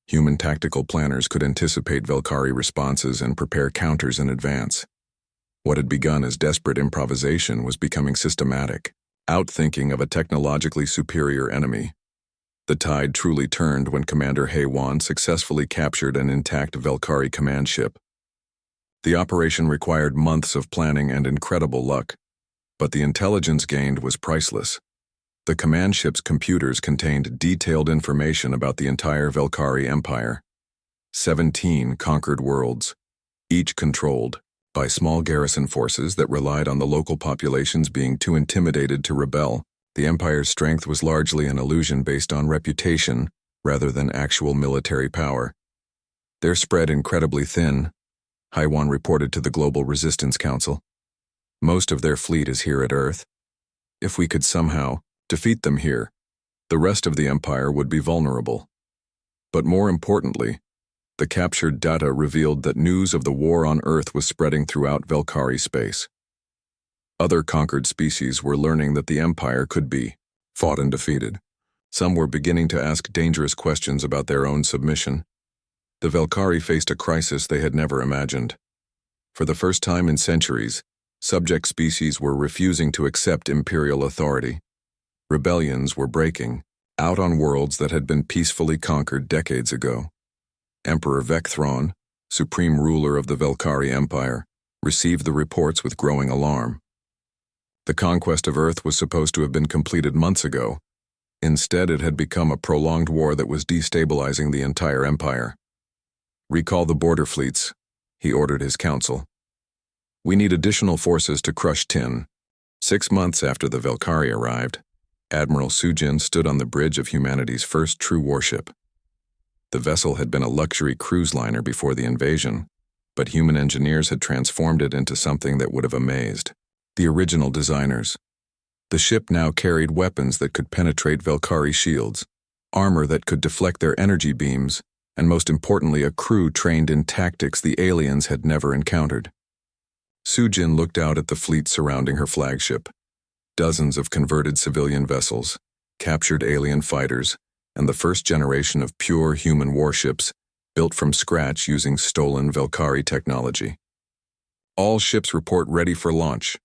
Human tactical planners could anticipate Velkari responses and prepare counters in advance. What had begun as desperate improvisation was becoming systematic, outthinking of a technologically superior enemy. The tide truly turned when Commander Haywan successfully captured an intact Velkari command ship. The operation required months of planning and incredible luck, but the intelligence gained was priceless. The command ship's computers contained detailed information about the entire Velkari Empire. 17 conquered worlds, each controlled by small garrison forces that relied on the local populations being too intimidated to rebel. The Empire's strength was largely an illusion based on reputation rather than actual military power. They're spread incredibly thin, Haiwan reported to the Global Resistance Council. Most of their fleet is here at Earth. If we could somehow defeat them here, the rest of the Empire would be vulnerable. But more importantly, the captured data revealed that news of the war on Earth was spreading throughout Velkari space. Other conquered species were learning that the Empire could be fought and defeated. Some were beginning to ask dangerous questions about their own submission. The Velkari faced a crisis they had never imagined. For the first time in centuries, subject species were refusing to accept imperial authority. Rebellions were breaking out on worlds that had been peacefully conquered decades ago. Emperor Vecthron, supreme ruler of the Velkari Empire, received the reports with growing alarm. The conquest of Earth was supposed to have been completed months ago. Instead, it had become a prolonged war that was destabilizing the entire empire. "Recall the border fleets," he ordered his council. "We need additional forces to crush Tin." 6 months after the Velkari arrived, Admiral Sujin stood on the bridge of humanity's first true warship. The vessel had been a luxury cruise liner before the invasion, but human engineers had transformed it into something that would have amazed the original designers. The ship now carried weapons that could penetrate Velkari shields, armor that could deflect their energy beams, and most importantly, a crew trained in tactics the aliens had never encountered. Sujin looked out at the fleet surrounding her flagship. Dozens of converted civilian vessels, captured alien fighters, and the first generation of pure human warships built from scratch using stolen Velkari technology. "All ships report ready for launch,"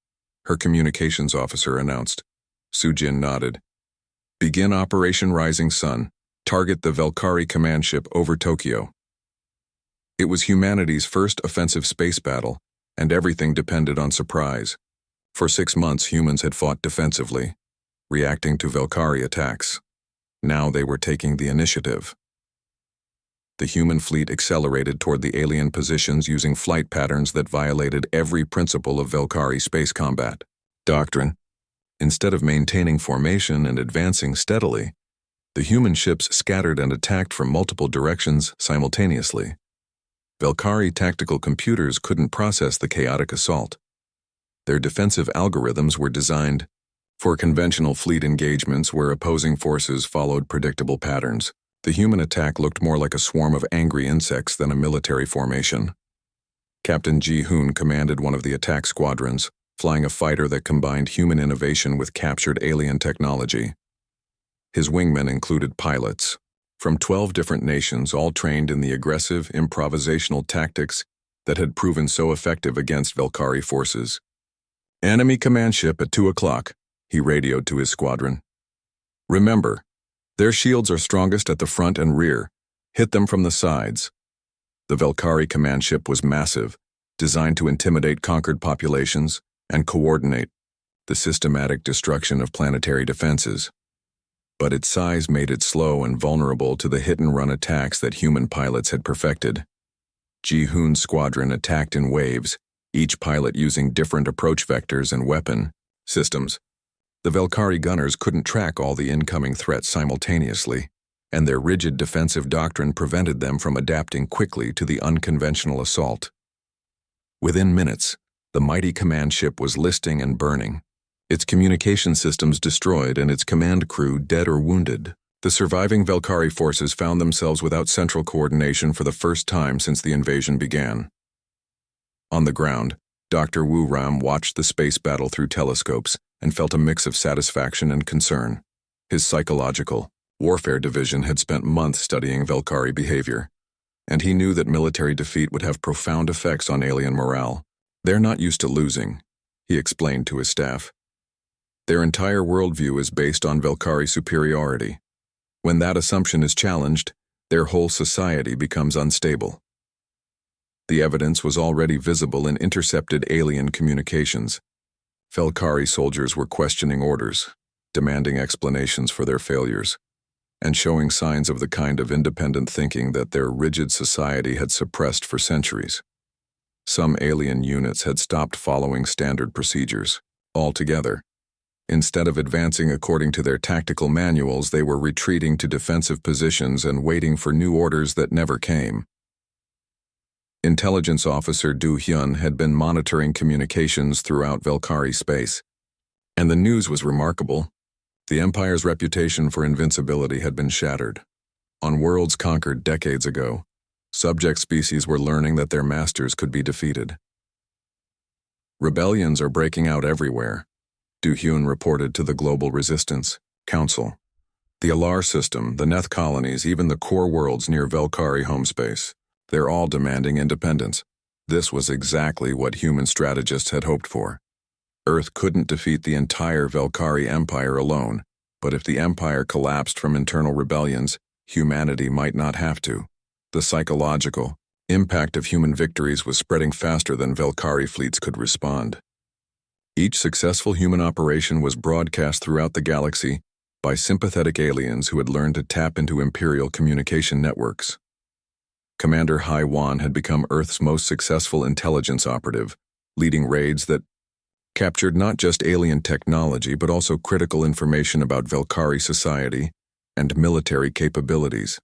her communications officer announced. Sujin nodded. "Begin Operation Rising Sun. Target the Velkari command ship over Tokyo." It was humanity's first offensive space battle, and everything depended on surprise. For 6 months, humans had fought defensively, reacting to Velkari attacks. Now they were taking the initiative. The human fleet accelerated toward the alien positions using flight patterns that violated every principle of Velkari space combat doctrine. Instead of maintaining formation and advancing steadily, the human ships scattered and attacked from multiple directions simultaneously. Velkari tactical computers couldn't process the chaotic assault. Their defensive algorithms were designed for conventional fleet engagements where opposing forces followed predictable patterns. The human attack looked more like a swarm of angry insects than a military formation. Captain Ji-hoon commanded one of the attack squadrons, flying a fighter that combined human innovation with captured alien technology. His wingmen included pilots from 12 different nations, all trained in the aggressive, improvisational tactics that had proven so effective against Velkari forces. "Enemy command ship at 2 o'clock, he radioed to his squadron. "Remember, their shields are strongest at the front and rear. Hit them from the sides." The Velkari command ship was massive, designed to intimidate conquered populations and coordinate the systematic destruction of planetary defenses. But its size made it slow and vulnerable to the hit-and-run attacks that human pilots had perfected. Ji-hoon's squadron attacked in waves, each pilot using different approach vectors and weapon systems. The Velkari gunners couldn't track all the incoming threats simultaneously, and their rigid defensive doctrine prevented them from adapting quickly to the unconventional assault. Within minutes, the mighty command ship was listing and burning, its communication systems destroyed and its command crew dead or wounded. The surviving Velkari forces found themselves without central coordination for the first time since the invasion began. On the ground, Dr. Wu Ram watched the space battle through telescopes and felt a mix of satisfaction and concern. His psychological warfare division had spent months studying Velkari behavior, and he knew that military defeat would have profound effects on alien morale. "They're not used to losing," he explained to his staff. "Their entire worldview is based on Velkari superiority. When that assumption is challenged, their whole society becomes unstable. The evidence was already visible in intercepted alien communications. Velkari soldiers were questioning orders, demanding explanations for their failures, and showing signs of the kind of independent thinking that their rigid society had suppressed for centuries. Some alien units had stopped following standard procedures altogether. Instead of advancing according to their tactical manuals, they were retreating to defensive positions and waiting for new orders that never came. Intelligence Officer Du Hyun had been monitoring communications throughout Velkari space, and the news was remarkable. The Empire's reputation for invincibility had been shattered. On worlds conquered decades ago, subject species were learning that their masters could be defeated. Rebellions are breaking out everywhere, Du Hyun reported to the Global Resistance Council. The Alar system, the Neth colonies, even the core worlds near Velkari home space. They're all demanding independence. This was exactly what human strategists had hoped for. Earth couldn't defeat the entire Velkari Empire alone, but if the Empire collapsed from internal rebellions, humanity might not have to. The psychological impact of human victories was spreading faster than Velkari fleets could respond. Each successful human operation was broadcast throughout the galaxy by sympathetic aliens who had learned to tap into Imperial communication networks. Commander Hai Wan had become Earth's most successful intelligence operative, leading raids that captured not just alien technology but also critical information about Velkari society and military capabilities.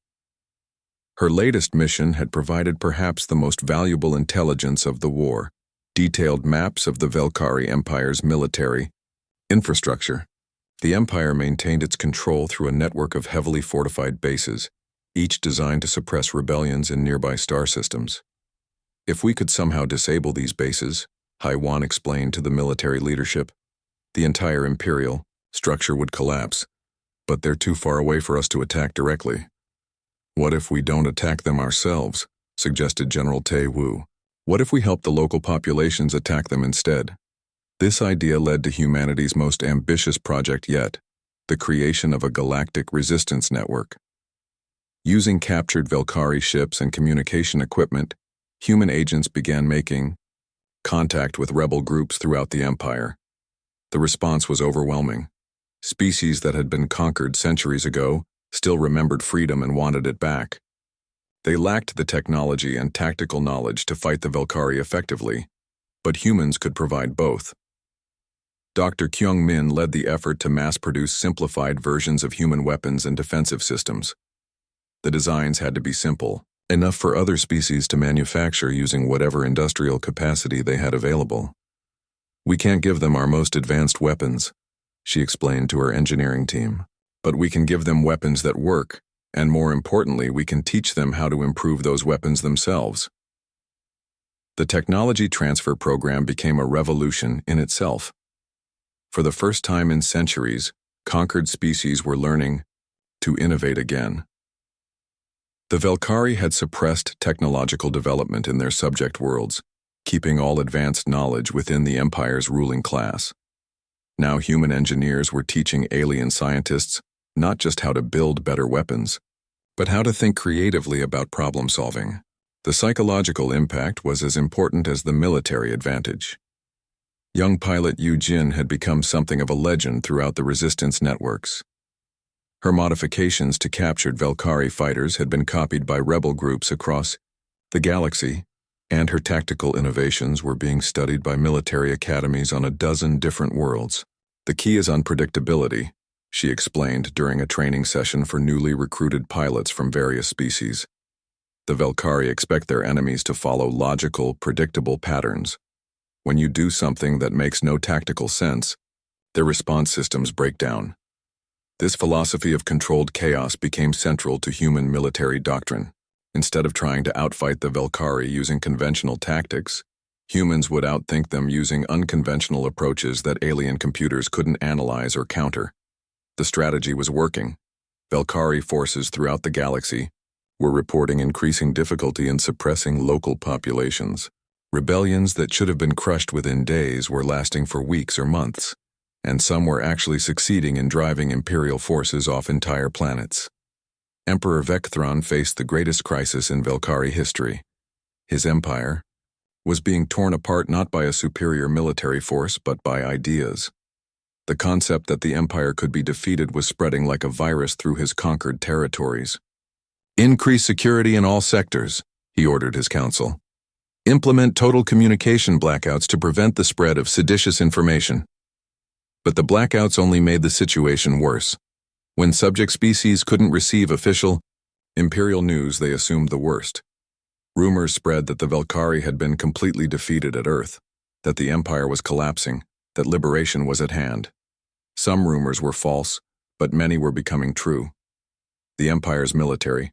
Her latest mission had provided perhaps the most valuable intelligence of the war, detailed maps of the Velkari Empire's military infrastructure. The Empire maintained its control through a network of heavily fortified bases, each designed to suppress rebellions in nearby star systems. If we could somehow disable these bases, Hai Wan explained to the military leadership, the entire Imperial structure would collapse, but they're too far away for us to attack directly. What if we don't attack them ourselves, suggested General Tae Woo. What if we help the local populations attack them instead? This idea led to humanity's most ambitious project yet, the creation of a galactic resistance network. Using captured Velkari ships and communication equipment, human agents began making contact with rebel groups throughout the Empire. The response was overwhelming. Species that had been conquered centuries ago still remembered freedom and wanted it back. They lacked the technology and tactical knowledge to fight the Velkari effectively, but humans could provide both. Dr. Kyung Min led the effort to mass-produce simplified versions of human weapons and defensive systems. The designs had to be simple, enough for other species to manufacture using whatever industrial capacity they had available. We can't give them our most advanced weapons, she explained to her engineering team, but we can give them weapons that work, and more importantly, we can teach them how to improve those weapons themselves. The technology transfer program became a revolution in itself. For the first time in centuries, conquered species were learning to innovate again. The Velkari had suppressed technological development in their subject worlds, keeping all advanced knowledge within the Empire's ruling class. Now human engineers were teaching alien scientists not just how to build better weapons, but how to think creatively about problem-solving. The psychological impact was as important as the military advantage. Young pilot Yu Jin had become something of a legend throughout the resistance networks. Her modifications to captured Velkari fighters had been copied by rebel groups across the galaxy, and her tactical innovations were being studied by military academies on a dozen different worlds. The key is unpredictability, she explained during a training session for newly recruited pilots from various species. The Velkari expect their enemies to follow logical, predictable patterns. When you do something that makes no tactical sense, their response systems break down. This philosophy of controlled chaos became central to human military doctrine. Instead of trying to outfight the Velkari using conventional tactics, humans would outthink them using unconventional approaches that alien computers couldn't analyze or counter. The strategy was working. Velkari forces throughout the galaxy were reporting increasing difficulty in suppressing local populations. Rebellions that should have been crushed within days were lasting for weeks or months, and some were actually succeeding in driving Imperial forces off entire planets. Emperor Vectron faced the greatest crisis in Velkari history. His empire was being torn apart not by a superior military force but by ideas. The concept that the empire could be defeated was spreading like a virus through his conquered territories. Increase security in all sectors, he ordered his council. Implement total communication blackouts to prevent the spread of seditious information. But the blackouts only made the situation worse. When subject species couldn't receive official, imperial news, they assumed the worst. Rumors spread that the Velkari had been completely defeated at Earth, that the empire was collapsing, that liberation was at hand. Some rumors were false, but many were becoming true. The empire's military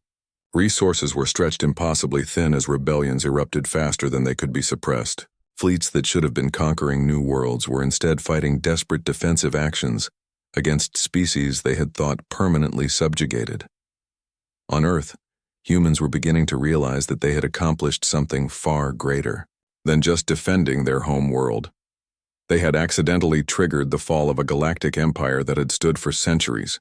resources were stretched impossibly thin as rebellions erupted faster than they could be suppressed. Fleets that should have been conquering new worlds were instead fighting desperate defensive actions against species they had thought permanently subjugated. On Earth, humans were beginning to realize that they had accomplished something far greater than just defending their home world. They had accidentally triggered the fall of a galactic empire that had stood for centuries.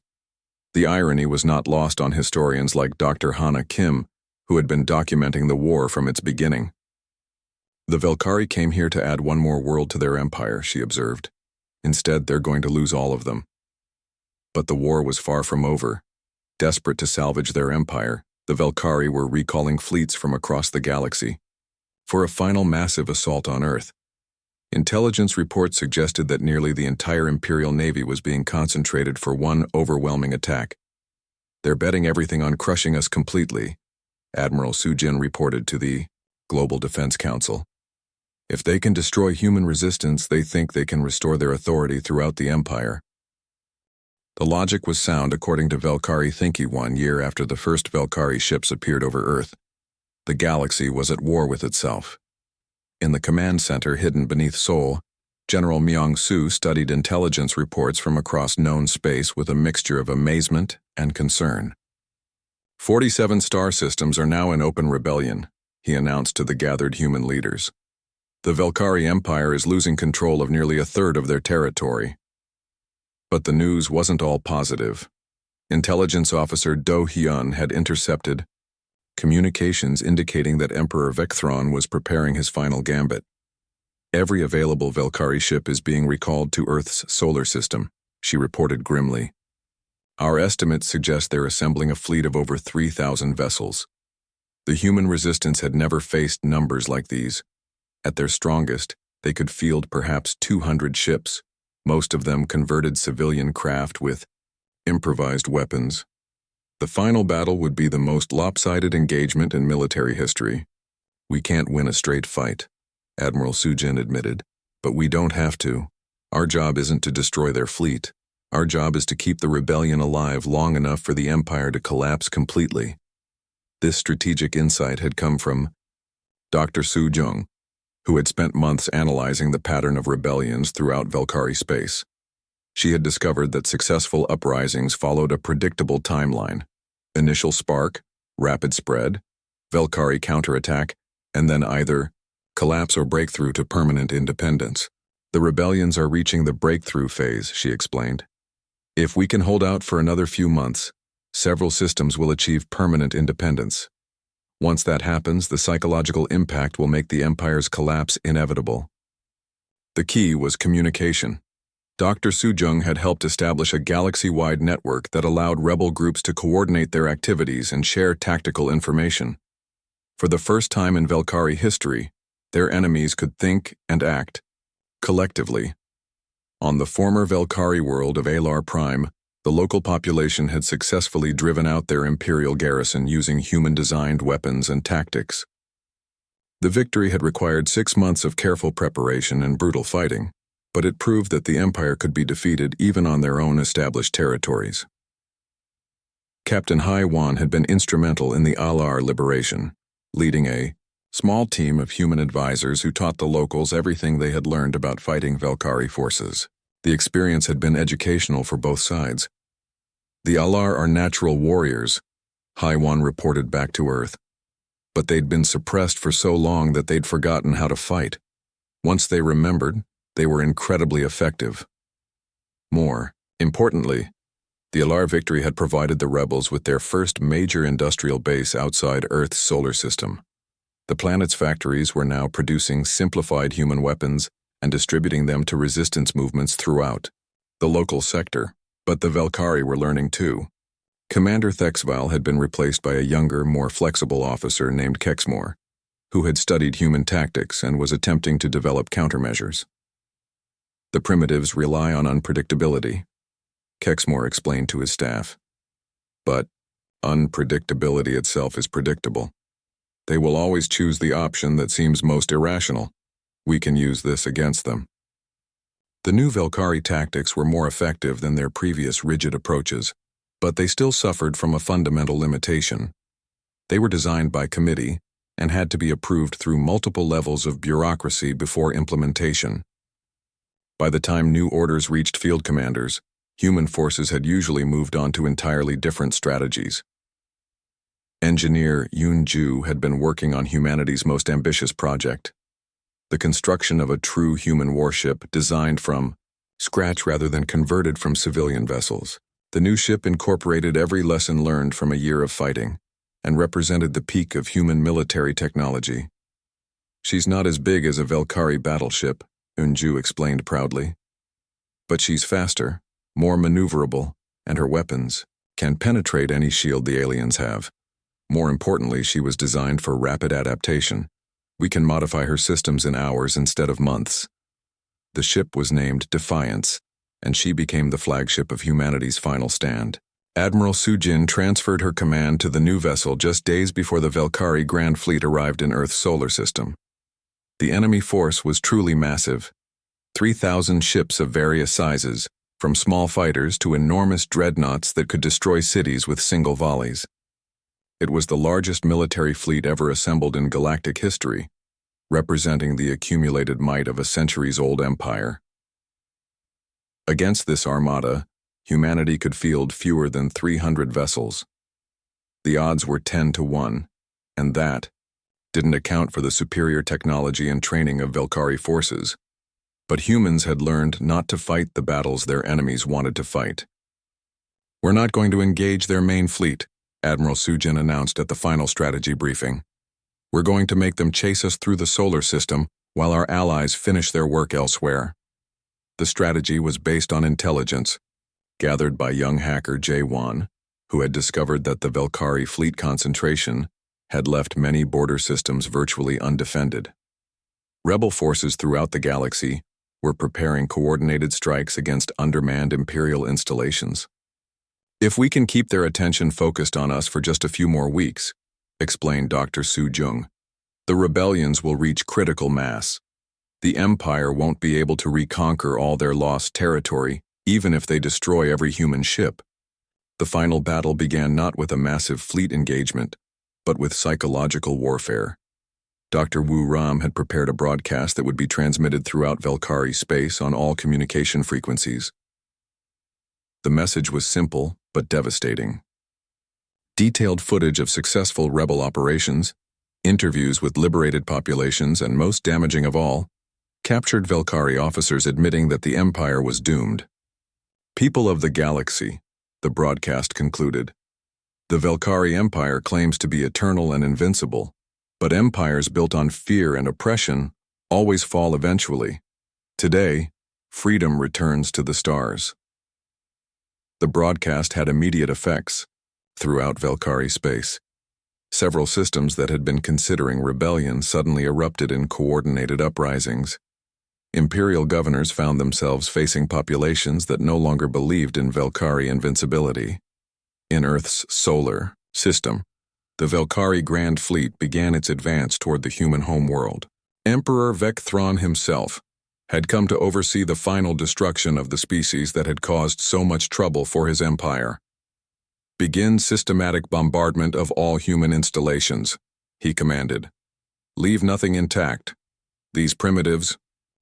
The irony was not lost on historians like Dr. Hannah Kim, who had been documenting the war from its beginning. The Velkari came here to add one more world to their empire, she observed. Instead, they're going to lose all of them. But the war was far from over. Desperate to salvage their empire, the Velkari were recalling fleets from across the galaxy for a final massive assault on Earth. Intelligence reports suggested that nearly the entire Imperial Navy was being concentrated for one overwhelming attack. They're betting everything on crushing us completely, Admiral Sujin reported to the Global Defense Council. If they can destroy human resistance, they think they can restore their authority throughout the Empire. The logic was sound according to Velkari Thinky 1 year after the first Velkari ships appeared over Earth. The galaxy was at war with itself. In the command center hidden beneath Seoul, General Myung-soo studied intelligence reports from across known space with a mixture of amazement and concern. 47 star systems are now in open rebellion, he announced to the gathered human leaders. The Velkari Empire is losing control of nearly a third of their territory. But the news wasn't all positive. Intelligence officer Do Hyun had intercepted communications indicating that Emperor Vectron was preparing his final gambit. Every available Velkari ship is being recalled to Earth's solar system, she reported grimly. Our estimates suggest they're assembling a fleet of over 3,000 vessels. The human resistance had never faced numbers like these. At their strongest, they could field perhaps 200 ships, most of them converted civilian craft with improvised weapons. The final battle would be the most lopsided engagement in military history. We can't win a straight fight, Admiral Sujin admitted, but we don't have to. Our job isn't to destroy their fleet. Our job is to keep the rebellion alive long enough for the Empire to collapse completely. This strategic insight had come from Dr. Soo Jung, who had spent months analyzing the pattern of rebellions throughout Velkari space. She had discovered that successful uprisings followed a predictable timeline: initial spark, rapid spread, Velkari counterattack, and then either collapse or breakthrough to permanent independence. The rebellions are reaching the breakthrough phase, she explained. If we can hold out for another few months, several systems will achieve permanent independence. Once that happens, the psychological impact will make the Empire's collapse inevitable. The key was communication. Dr. Soo-jung had helped establish a galaxy-wide network that allowed rebel groups to coordinate their activities and share tactical information. For the first time in Velkari history, their enemies could think and act collectively. On the former Velkari world of Alar Prime, the local population had successfully driven out their Imperial garrison using human-designed weapons and tactics. The victory had required 6 months of careful preparation and brutal fighting, but it proved that the Empire could be defeated even on their own established territories. Captain Hai Wan had been instrumental in the Alar liberation, leading a small team of human advisors who taught the locals everything they had learned about fighting Velkari forces. The experience had been educational for both sides. The Alar are natural warriors, Hai Wan reported back to Earth, but they'd been suppressed for so long that they'd forgotten how to fight. Once they remembered, they were incredibly effective. More importantly, The Alar victory had provided the rebels with their first major industrial base outside Earth's solar system. The planet's factories were now producing simplified human weapons and distributing them to resistance movements throughout the local sector. But the Velkari were learning too. Commander Thexval had been replaced by a younger, more flexible officer named Kexmore, who had studied human tactics and was attempting to develop countermeasures. The primitives rely on unpredictability, Kexmore explained to his staff. But unpredictability itself is predictable. They will always choose the option that seems most irrational. We can use this against them. The new Velkari tactics were more effective than their previous rigid approaches, but they still suffered from a fundamental limitation. They were designed by committee and had to be approved through multiple levels of bureaucracy before implementation. By the time new orders reached field commanders, human forces had usually moved on to entirely different strategies. Engineer Yoon Ju had been working on humanity's most ambitious project, the construction of a true human warship designed from scratch rather than converted from civilian vessels. The new ship incorporated every lesson learned from a year of fighting and represented the peak of human military technology. She's not as big as a Velkari battleship, Yoon-ju explained proudly. But she's faster, more maneuverable, and her weapons can penetrate any shield the aliens have. More importantly, she was designed for rapid adaptation. We can modify her systems in hours instead of months. The ship was named Defiance, and she became the flagship of humanity's final stand. Admiral Sujin transferred her command to the new vessel just days before the Velkari Grand Fleet arrived in Earth's solar system. The enemy force was truly massive. 3,000 ships of various sizes, from small fighters to enormous dreadnoughts that could destroy cities with single volleys. It was the largest military fleet ever assembled in galactic history, representing the accumulated might of a centuries-old empire. Against this armada, humanity could field fewer than 300 vessels. The odds were 10 to 1, and that didn't account for the superior technology and training of Velkari forces. But humans had learned not to fight the battles their enemies wanted to fight. "We're not going to engage their main fleet," Admiral Sujin announced at the final strategy briefing. "We're going to make them chase us through the solar system while our allies finish their work elsewhere." The strategy was based on intelligence, gathered by young hacker Jae-won, who had discovered that the Velkari fleet concentration had left many border systems virtually undefended. Rebel forces throughout the galaxy were preparing coordinated strikes against undermanned Imperial installations. "If we can keep their attention focused on us for just a few more weeks," explained Dr. Su Jung, "the rebellions will reach critical mass. The Empire won't be able to reconquer all their lost territory, even if they destroy every human ship." The final battle began not with a massive fleet engagement, but with psychological warfare. Dr. Wu Ram had prepared a broadcast that would be transmitted throughout Velkari space on all communication frequencies. The message was simple but devastating. Detailed footage of successful rebel operations, interviews with liberated populations, and most damaging of all, captured Velkari officers admitting that the Empire was doomed. "People of the galaxy," the broadcast concluded, "the Velkari Empire claims to be eternal and invincible, but empires built on fear and oppression always fall eventually. Today, freedom returns to the stars." The broadcast had immediate effects throughout Velkari space. Several systems that had been considering rebellion suddenly erupted in coordinated uprisings. Imperial governors found themselves facing populations that no longer believed in Velkari invincibility. In Earth's solar system, the Velkari Grand Fleet began its advance toward the human homeworld. Emperor Vecthron himself had come to oversee the final destruction of the species that had caused so much trouble for his empire. "Begin systematic bombardment of all human installations," he commanded. "Leave nothing intact. These primitives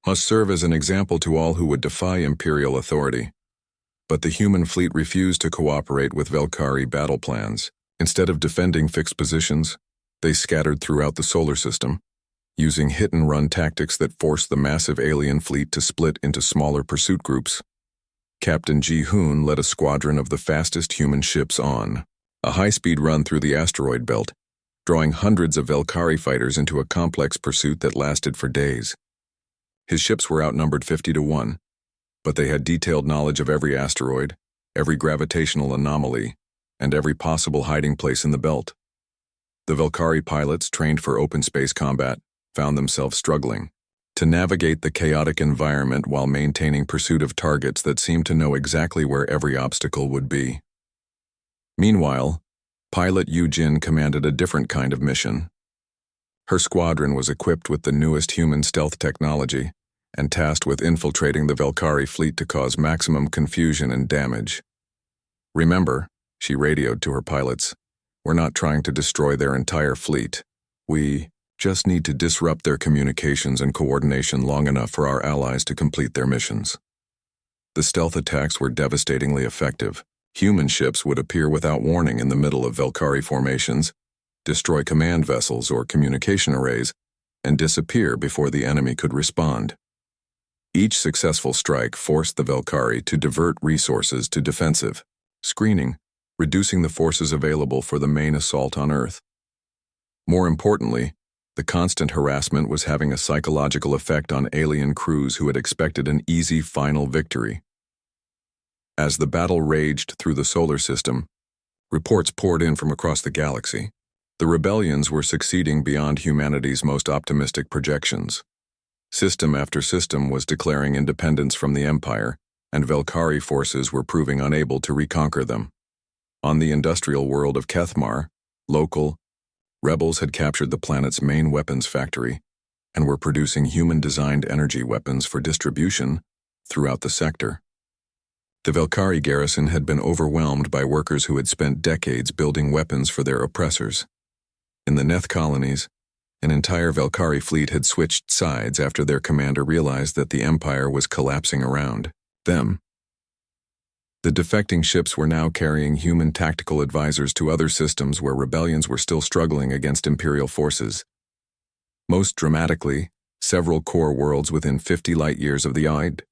must serve as an example to all who would defy imperial authority." But the human fleet refused to cooperate with Velkari battle plans. Instead of defending fixed positions, they scattered throughout the solar system, using hit-and-run tactics that forced the massive alien fleet to split into smaller pursuit groups. Captain Ji-hoon led a squadron of the fastest human ships on a high-speed run through the asteroid belt, drawing hundreds of Valkyrie fighters into a complex pursuit that lasted for days. His ships were outnumbered 50-1, but they had detailed knowledge of every asteroid, every gravitational anomaly, and every possible hiding place in the belt. The Valkyrie pilots, trained for open space combat, found themselves struggling to navigate the chaotic environment while maintaining pursuit of targets that seemed to know exactly where every obstacle would be. Meanwhile, pilot Yu Jin commanded a different kind of mission. Her squadron was equipped with the newest human stealth technology and tasked with infiltrating the Valkyrie fleet to cause maximum confusion and damage. "Remember," she radioed to her pilots, "we're not trying to destroy their entire fleet. We just need to disrupt their communications and coordination long enough for our allies to complete their missions." The stealth attacks were devastatingly effective. Human ships would appear without warning in the middle of Valkyrie formations, destroy command vessels or communication arrays, and disappear before the enemy could respond. Each successful strike forced the Valkyrie to divert resources to defensive screening, reducing the forces available for the main assault on Earth. More importantly, the constant harassment was having a psychological effect on alien crews who had expected an easy final victory. As the battle raged through the solar system, reports poured in from across the galaxy. The rebellions were succeeding beyond humanity's most optimistic projections. System after system was declaring independence from the Empire, and Valkyrie forces were proving unable to reconquer them. On the industrial world of Kethmar, local rebels had captured the planet's main weapons factory and were producing human-designed energy weapons for distribution throughout the sector. The Valkyrie garrison had been overwhelmed by workers who had spent decades building weapons for their oppressors. In the Neth colonies, an entire Valkyrie fleet had switched sides after their commander realized that the Empire was collapsing around them. The defecting ships were now carrying human tactical advisors to other systems where rebellions were still struggling against Imperial forces. Most dramatically, several core worlds within 50 light-years of the Oid